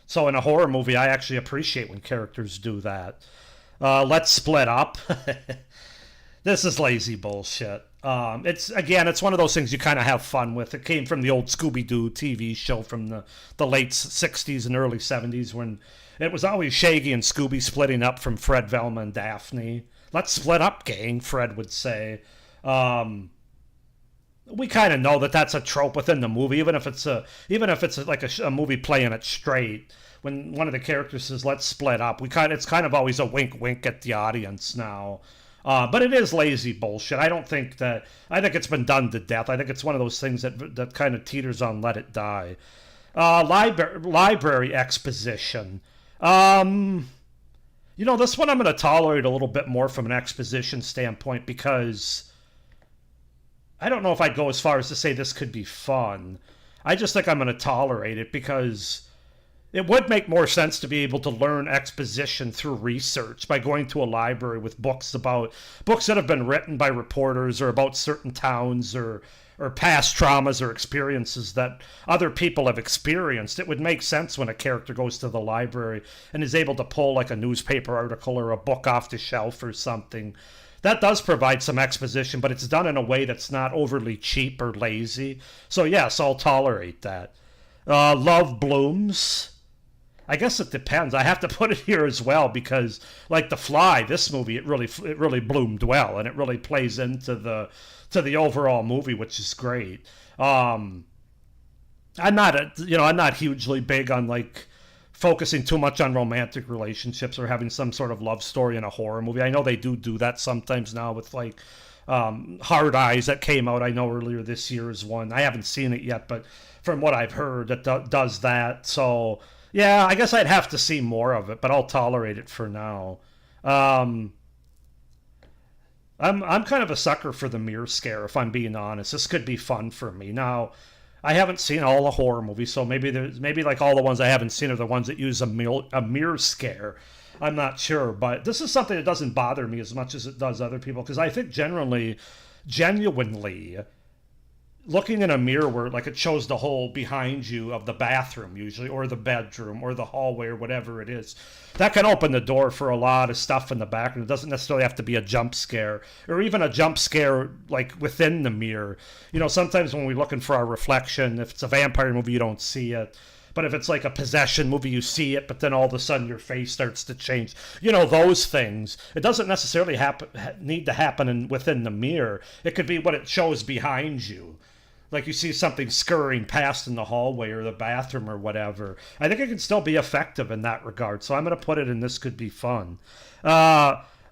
So in a horror movie, I actually appreciate when characters do that. Let's split up. This is lazy bullshit. It's one of those things you kind of have fun with. It came from the old Scooby-Doo TV show from the late 60s and early 70s, when it was always Shaggy and Scooby splitting up from Fred, Velma, and Daphne. Let's split up, gang, Fred would say. We kind of know that that's a trope within the movie, even if it's like a movie playing it straight. When one of the characters says, "Let's split up," it's kind of always a wink, wink at the audience now. But it is lazy bullshit. I think it's been done to death. I think it's one of those things that kind of teeters on Let It Die. Library exposition. This one I'm going to tolerate a little bit more from an exposition standpoint, because I don't know if I'd go as far as to say this could be fun. I just think I'm going to tolerate it because it would make more sense to be able to learn exposition through research by going to a library with books that have been written by reporters, or about certain towns or past traumas or experiences that other people have experienced. It would make sense when a character goes to the library and is able to pull like a newspaper article or a book off the shelf or something. That does provide some exposition, but it's done in a way that's not overly cheap or lazy. So yes, I'll tolerate that. Love blooms. I guess it depends. I have to put it here as well because, like The Fly, this movie, it really bloomed well, and it really plays into the overall movie, which is great. I'm not hugely big on like focusing too much on romantic relationships or having some sort of love story in a horror movie. I know they do that sometimes now with like Hard Eyes that came out, I know, earlier this year is one. I haven't seen it yet, but from what I've heard, it does that. So yeah, I guess I'd have to see more of it, but I'll tolerate it for now. I'm kind of a sucker for the mirror scare, if I'm being honest. This could be fun for me. Now, I haven't seen all the horror movies, so maybe like all the ones I haven't seen are the ones that use a mirror scare. I'm not sure, but this is something that doesn't bother me as much as it does other people, because I think genuinely, looking in a mirror where like it shows the hole behind you of the bathroom usually, or the bedroom, or the hallway, or whatever it is, that can open the door for a lot of stuff in the background. It doesn't necessarily have to be a jump scare, or even a jump scare like within the mirror. Sometimes when we're looking for our reflection, if it's a vampire movie, you don't see it. But if it's like a possession movie, you see it, but then all of a sudden your face starts to change. Those things. It doesn't necessarily need to happen within the mirror. It could be what it shows behind you. Like you see something scurrying past in the hallway or the bathroom or whatever. I think it can still be effective in that regard. So I'm going to put it in this could be fun.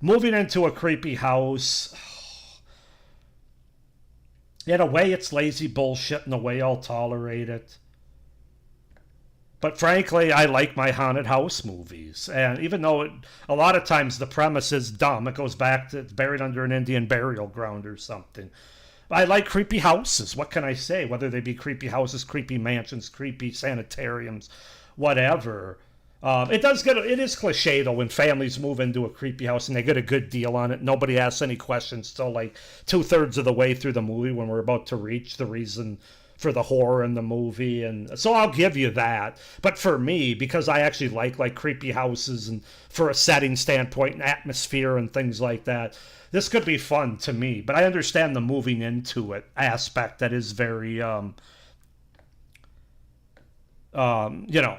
Moving into a creepy house. In a way, it's lazy bullshit. In a way, I'll tolerate it. But frankly, I like my haunted house movies. And even though a lot of times the premise is dumb, it goes back to it's buried under an Indian burial ground or something. I like creepy houses. What can I say? Whether they be creepy houses, creepy mansions, creepy sanitariums, whatever. It is cliche though when families move into a creepy house and they get a good deal on it. Nobody asks any questions till like 2/3 of the way through the movie when we're about to reach the reason for the horror in the movie. And so I'll give you that. But for me, because I actually like creepy houses and for a setting standpoint and atmosphere and things like that, this could be fun to me. But I understand the moving into it aspect that is very you know,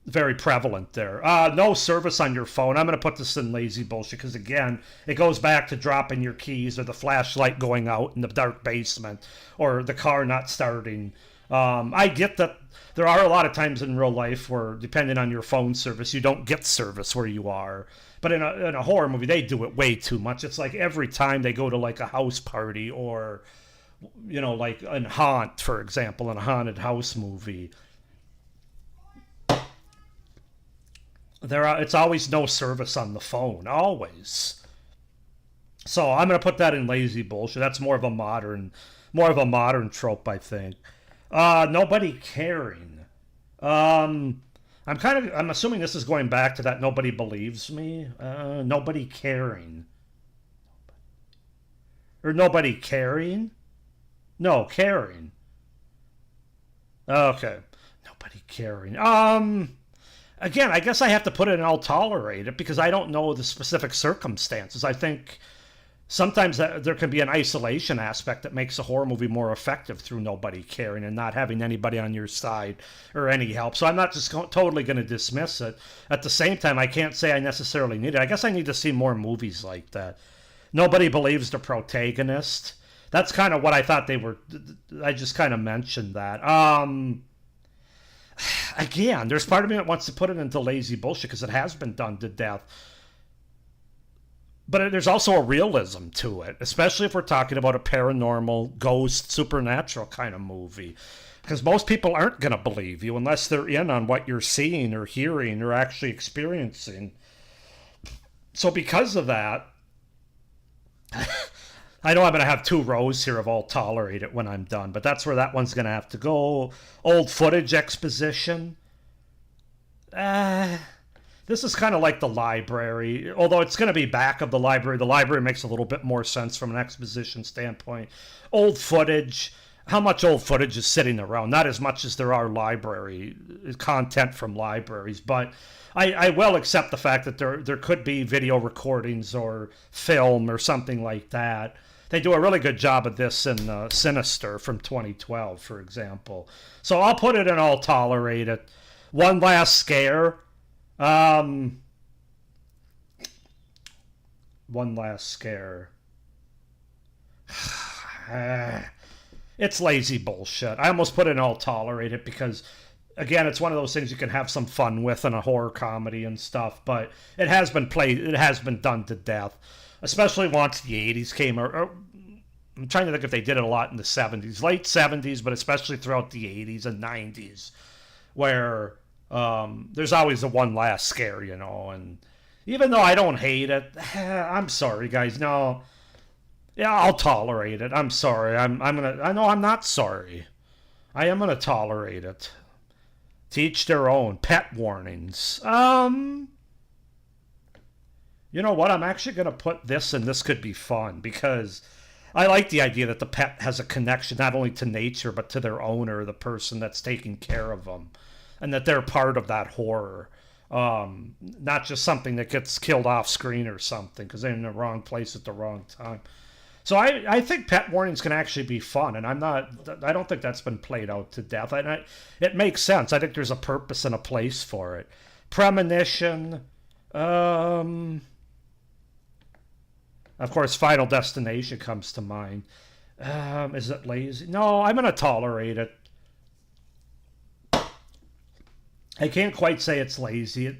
very prevalent there. No service on your phone. I'm going to put this in lazy bullshit because, again, it goes back to dropping your keys or the flashlight going out in the dark basement or the car not starting. I get that there are a lot of times in real life where, depending on your phone service, you don't get service where you are. But in a horror movie, they do it way too much. It's like every time they go to like a house party or, you know, like in Haunt, for example, in a haunted house movie, it's always no service on the phone, always. So I'm gonna put that in lazy bullshit. That's more of a modern trope, I think. Nobody caring. I'm assuming this is going back to that nobody believes me. Nobody caring or nobody caring. No, caring. Okay, nobody caring. Again, I guess I have to put it in I'll tolerate it because I don't know the specific circumstances. I think sometimes there can be an isolation aspect that makes a horror movie more effective through nobody caring and not having anybody on your side or any help. So I'm not just totally going to dismiss it. At the same time, I can't say I necessarily need it. I guess I need to see more movies like that. Nobody believes the protagonist. That's kind of what I thought they were. I just kind of mentioned that. Again, there's part of me that wants to put it into lazy bullshit because it has been done to death. But there's also a realism to it, especially if we're talking about a paranormal, ghost, supernatural kind of movie. Because most people aren't going to believe you unless they're in on what you're seeing or hearing or actually experiencing. So because of that, I know I'm going to have 2 rows here of I'll tolerate it when I'm done, but that's where that one's going to have to go. Old footage exposition. This is kind of like the library, although it's going to be back of the library. The library makes a little bit more sense from an exposition standpoint. Old footage. How much old footage is sitting around? Not as much as there are library content from libraries, but I will accept the fact that there could be video recordings or film or something like that. They do a really good job of this in Sinister from 2012, for example. So I'll put it in I'll tolerate it. One last scare. One last scare. It's lazy bullshit. I almost put it in I'll tolerate it because, again, it's one of those things you can have some fun with in a horror comedy and stuff, but it has been done to death, especially once the 80s came. I'm trying to think if they did it a lot in the 70s, late 70s, but especially throughout the 80s and 90s, where there's always a one last scare, you know. And even though I don't hate it, I'm sorry, guys. No, yeah, I'll tolerate it. I'm sorry. I know I'm not sorry. I am gonna tolerate it. To each their own. Pet warnings. You know what? I'm actually gonna put this, and this could be fun because I like the idea that the pet has a connection not only to nature but to their owner, the person that's taking care of them, and that they're part of that horror. Not just something that gets killed off screen or something because they're in the wrong place at the wrong time. So I think pet warnings can actually be fun, and I don't think that's been played out to death. It makes sense. I think there's a purpose and a place for it. Premonition. Of course, Final Destination comes to mind. Is it lazy? No, I'm going to tolerate it. I can't quite say it's lazy.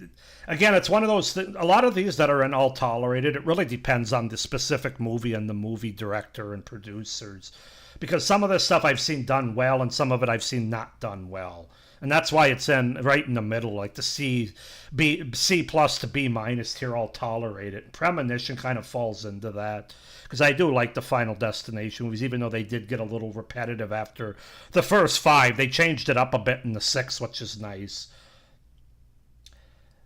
Again, it's one of those things. A lot of these that are in I'll tolerate it, it really depends on the specific movie and the movie director and producers. Because some of this stuff I've seen done well and some of it I've seen not done well. And that's why it's right in the middle, like the C plus to B minus here, I'll tolerate it. Premonition kind of falls into that. Because I do like the Final Destination movies, even though they did get a little repetitive after the first 5. They changed it up a bit in the 6th, which is nice.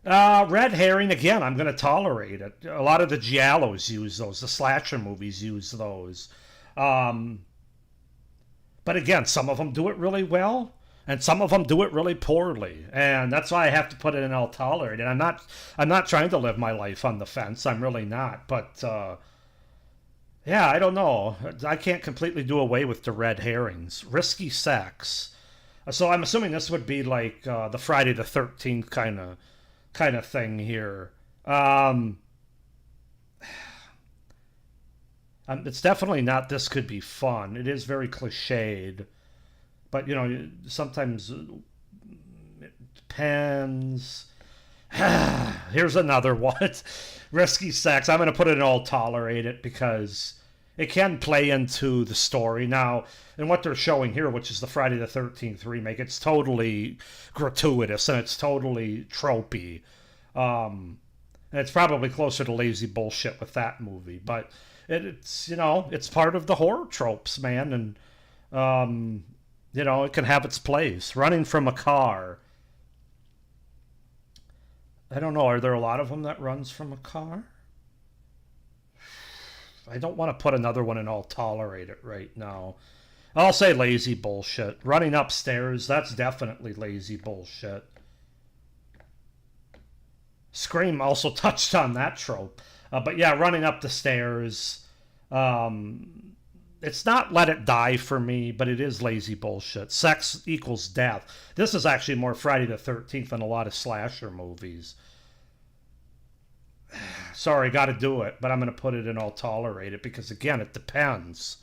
Red herring, again, I'm going to tolerate it. A lot of the giallos use those. The slasher movies use those. Um, but again, some of them do it really well, and some of them do it really poorly. And that's why I have to put it in I'll tolerate it. I'm not trying to live my life on the fence. I'm really not. But yeah, I don't know. I can't completely do away with the red herrings. Risky sex. So I'm assuming this would be like the Friday the 13th kind of thing here. Um, it's definitely not this could be fun. It is very cliched, but sometimes it depends. Here's another one. Risky sex. I'm going to put it in all tolerate it because it can play into the story. Now, and what they're showing here, which is the Friday the 13th remake, it's totally gratuitous and it's totally tropey. And it's probably closer to lazy bullshit with that movie. But it's part of the horror tropes, man. And it can have its place. Running from a car. I don't know. Are there a lot of them that runs from a car? I don't want to put another one in I'll tolerate it right now. I'll say lazy bullshit. Running upstairs, that's definitely lazy bullshit. Scream also touched on that trope. But yeah, running up the stairs. It's not let it die for me, but it is lazy bullshit. Sex equals death. This is actually more Friday the 13th than a lot of slasher movies. Sorry, got to do it, but I'm going to put it in I'll tolerate it because, again, it depends.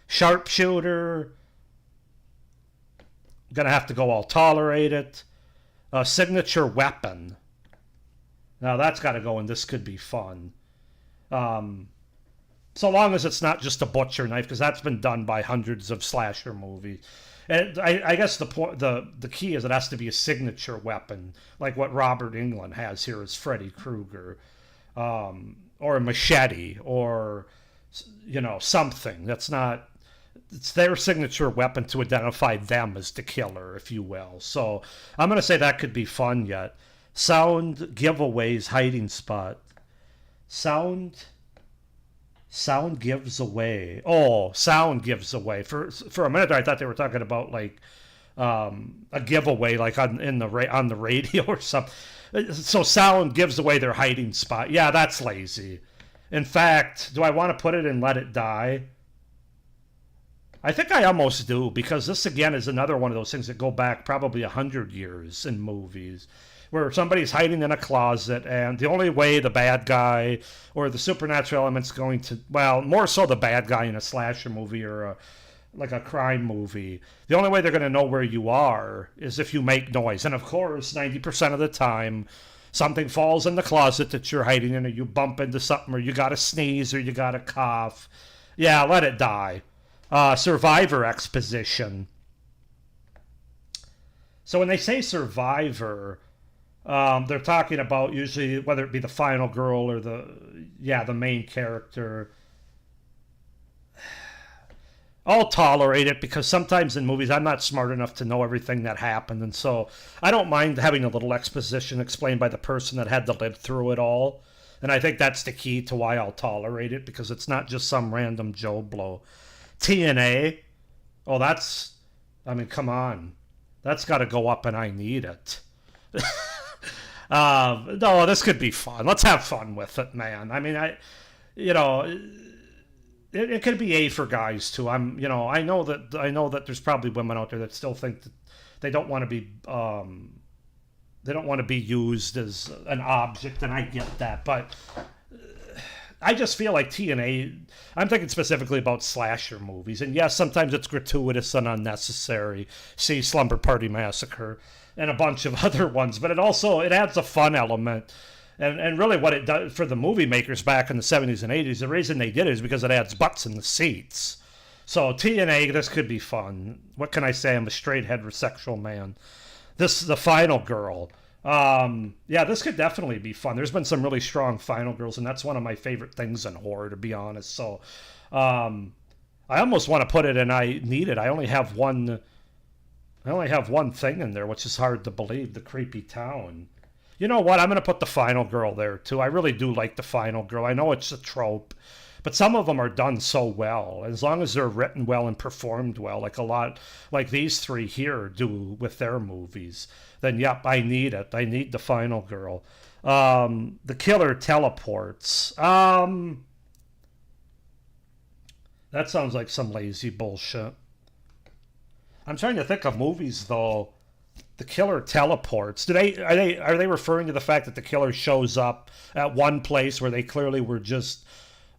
Sharpshooter, going to have to go I'll tolerate it. Signature weapon. Now that's got to go and this could be fun. So long as it's not just a butcher knife, because that's been done by hundreds of slasher movies. And I guess the key is it has to be a signature weapon, like what Robert Englund has here as Freddy Krueger, or a machete, or something that's not. It's their signature weapon to identify them as the killer, if you will. So I'm going to say that could be fun yet. Sound giveaways hiding spot. Sound gives away. Oh, sound gives away. For a minute I thought they were talking about like a giveaway, like on the radio or something. So sound gives away their hiding spot. Yeah, that's lazy. In fact, do I want to put it in let it die? I think I almost do, because this again is another one of those things that go back probably 100 years in movies, where somebody's hiding in a closet, and the only way the bad guy or the supernatural element's going to, well, more so the bad guy in a slasher movie or like a crime movie, the only way they're going to know where you are is if you make noise. And of course, 90% of the time, something falls in the closet that you're hiding in, or you bump into something, or you got to sneeze, or you got to cough. Yeah, let it die. Survivor exposition. So when they say survivor, they're talking about usually whether it be the final girl or the main character. I'll tolerate it because sometimes in movies I'm not smart enough to know everything that happened, and so I don't mind having a little exposition explained by the person that had to live through it all. And I think that's the key to why I'll tolerate it, because it's not just some random Joe Blow. TNA, oh, come on. That's got to go up and I need it. No, this could be fun. Let's have fun with it, man. I mean, it could be A for guys too. I know that there's probably women out there that still think that they don't want to be used as an object, and I get that, but I just feel like TNA, I'm thinking specifically about slasher movies, and yes, sometimes it's gratuitous and unnecessary. See Slumber Party Massacre and a bunch of other ones, but it adds a fun element. And really what it does for the movie makers back in the 70s and 80s, the reason they did it is because it adds butts in the seats. So TNA, this could be fun. What can I say? I'm a straight heterosexual man. This is the final girl. This could definitely be fun. There's been some really strong final girls, and that's one of my favorite things in horror, to be honest. So I almost want to put it in I need it. I only have one thing in there, which is hard to believe, the creepy town. You know what? I'm going to put the final girl there too. I really do like the final girl. I know it's a trope, but some of them are done so well. As long as they're written well and performed well, like a lot, like these three here do with their movies, then yep, I need it. I need the final girl. The killer teleports. That sounds like some lazy bullshit. I'm trying to think of movies though. The killer teleports. Are they referring to the fact that the killer shows up at one place where they clearly were just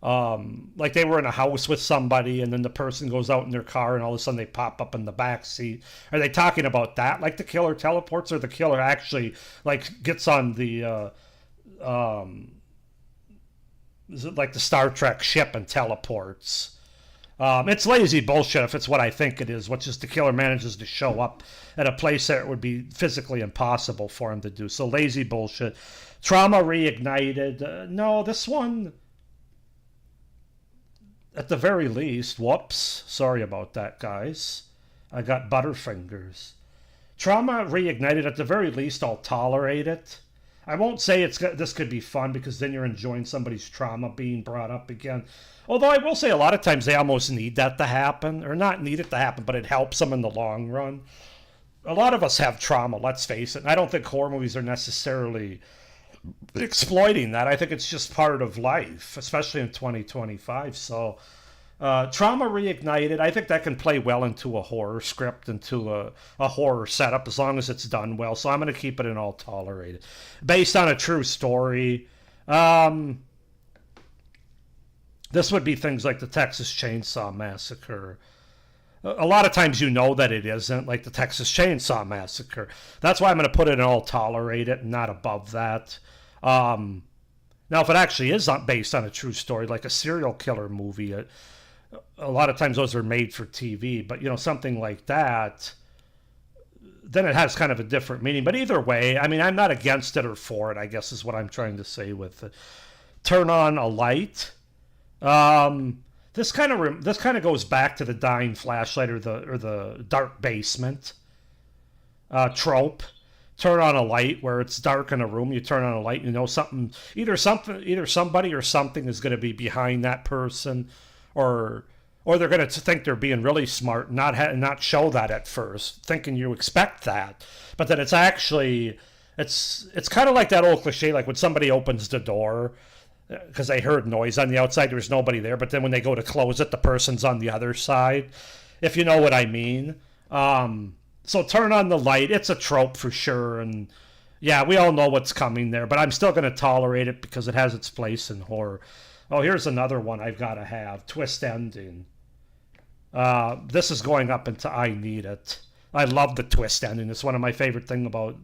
like they were in a house with somebody, and then the person goes out in their car, and all of a sudden they pop up in the back seat? Are they talking about that, like the killer teleports, or the killer actually like gets on the is it like the Star Trek ship and teleports? It's lazy bullshit if it's what I think it is, which is the killer manages to show up at a place that it would be physically impossible for him to do. So lazy bullshit. Trauma reignited. No, this one, at the very least, whoops. Sorry about that, guys. I got butterfingers. Trauma reignited, at the very least, I'll tolerate it. I won't say this could be fun, because then you're enjoying somebody's trauma being brought up again. Although I will say a lot of times they almost need that to happen, or not need it to happen, but it helps them in the long run. A lot of us have trauma, let's face it. And I don't think horror movies are necessarily exploiting that. I think it's just part of life, especially in 2025. So trauma reignited, I think that can play well into a horror script, into a horror setup, as long as it's done well. So I'm going to keep it in all tolerated. Based on a true story. This would be things like the Texas Chainsaw Massacre. A lot of times you know that it isn't, like the Texas Chainsaw Massacre. That's why I'm going to put it in all tolerated and not above that. Now, if it actually is based on a true story, like a serial killer movie, a lot of times those are made for TV. But, something like that, then it has kind of a different meaning. But either way, I mean, I'm not against it or for it, I guess is what I'm trying to say with it. Turn on a light. This kind of goes back to the dying flashlight or the dark basement trope. Turn on a light where it's dark in a room. You turn on a light. Either somebody or something is going to be behind that person, or they're going to think they're being really smart and not show that at first, thinking you expect that, but then it's actually it's kind of like that old cliche, like when somebody opens the door because they heard noise on the outside, there's nobody there, but then when they go to close it, the person's on the other side, if you know what I mean. So turn on the light. It's a trope for sure, and yeah, we all know what's coming there, but I'm still going to tolerate it because it has its place in horror. Oh, here's another one I've got to have. Twist ending. This is going up into I need it. I love the twist ending. It's one of my favorite things about,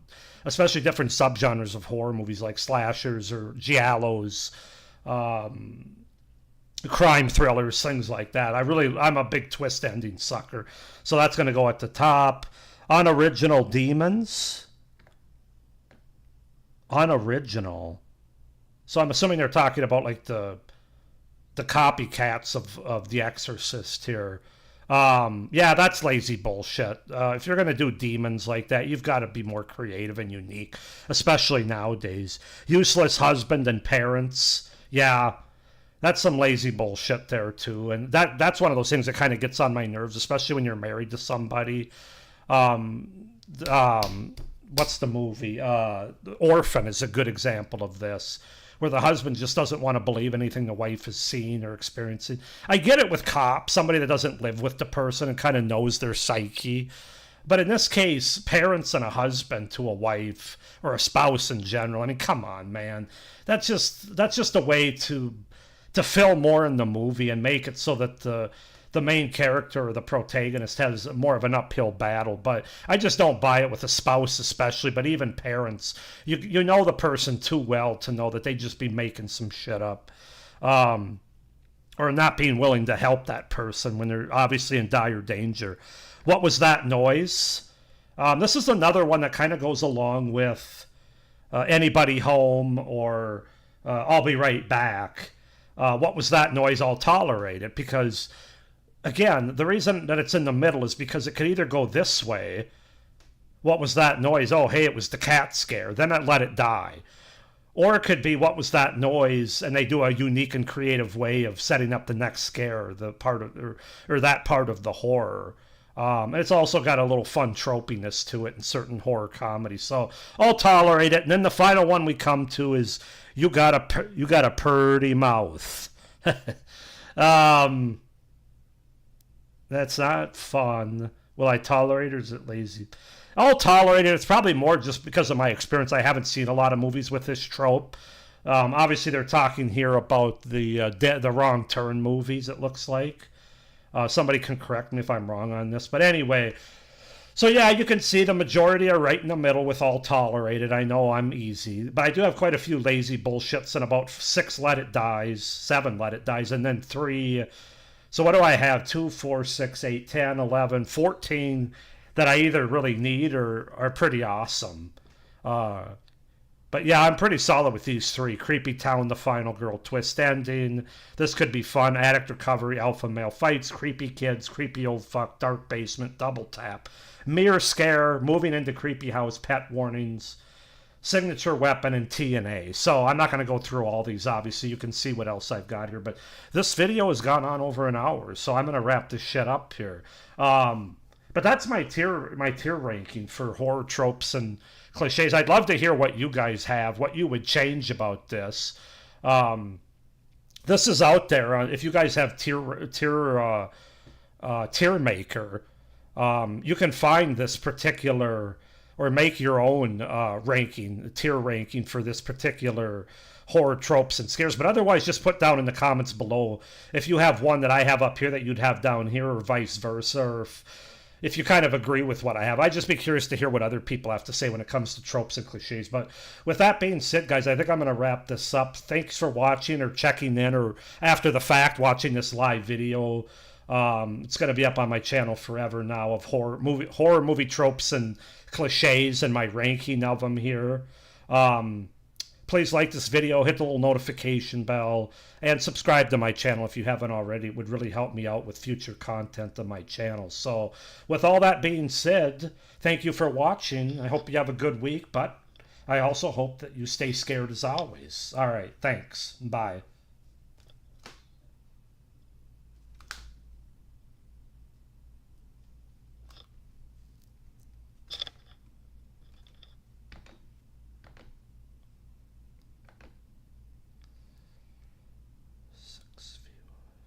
especially different subgenres of horror movies like slashers or giallos, crime thrillers, things like that. I'm a big twist ending sucker. So that's going to go at the top. Unoriginal demons. Unoriginal. So I'm assuming they're talking about like the copycats of The Exorcist here. Yeah, that's lazy bullshit. If you're going to do demons like that, you've got to be more creative and unique, especially nowadays. Useless husband and parents. Yeah, that's some lazy bullshit there too. And that's one of those things that kind of gets on my nerves, especially when you're married to somebody. What's the movie? Orphan is a good example of this, where the husband just doesn't want to believe anything the wife has seen or experiencing. I get it with cops, somebody that doesn't live with the person and kind of knows their psyche. But in this case, parents and a husband to a wife or a spouse in general, I mean, come on, man. That's just a way to fill more in the movie and make it so that the main character or the protagonist has more of an uphill battle. But I just don't buy it with a spouse especially, but even parents. You know the person too well to know that they just be making some shit up. Or not being willing to help that person when they're obviously in dire danger. What was that noise? This is another one that kind of goes along with Anybody Home or I'll Be Right Back. What was that noise? I'll tolerate it because, again, the reason that it's in the middle is because it could either go this way. what was that noise? Oh, hey, it was the cat scare. Then I let it die. Or it could be what was that noise, and they do a unique and creative way of setting up the next scare, the part of or that part of the horror. It's also got a little fun tropiness to it in certain horror comedies, so I'll tolerate it. And then the final one we come to is you got a purty mouth. um, that's not fun. Will I tolerate it, or is it lazy? I'll tolerate it. It's probably more just because of my experience. I haven't seen a lot of movies with this trope. Obviously, they're talking here about the Wrong Turn movies, it looks like. Somebody can correct me if I'm wrong on this. But anyway, so yeah, you can see the majority are right in the middle with all tolerated. I know I'm easy. But I do have quite a few lazy bullshits and about 6 let it dies, 7 let it dies, and then 3. So what do I have? 2, 4, 6, 8, 10, 11, 14 that I either really need or are pretty awesome. But yeah, I'm pretty solid with these 3. Creepy Town, the final girl twist ending. This could be fun. Addict recovery, alpha male fights, creepy kids, creepy old fuck, dark basement, double tap. Mirror scare, moving into creepy house, pet warnings, signature weapon, and TNA. So I'm not going to go through all these, obviously. You can see what else I've got here. But this video has gone on over an hour, so I'm going to wrap this shit up here. But that's my tier ranking for horror tropes and cliches. I'd love to hear what you guys have, what you would change about this. This is out there. If you guys have tier maker, you can find this particular or make your own tier ranking for this particular horror tropes and scares. But otherwise, just put down in the comments below if you have one that I have up here that you'd have down here, or vice versa, or if you kind of agree with what I have. I'd just be curious to hear what other people have to say when it comes to tropes and cliches. But with that being said, guys, I think I'm going to wrap this up. Thanks for watching or checking in, or after the fact watching this live video. It's going to be up on my channel forever now of horror movie tropes and cliches and my ranking of them here. Please like this video, hit the little notification bell, and subscribe to my channel if you haven't already. It would really help me out with future content on my channel. So with all that being said, thank you for watching. I hope you have a good week, but I also hope that you stay scared as always. All right, thanks. Bye.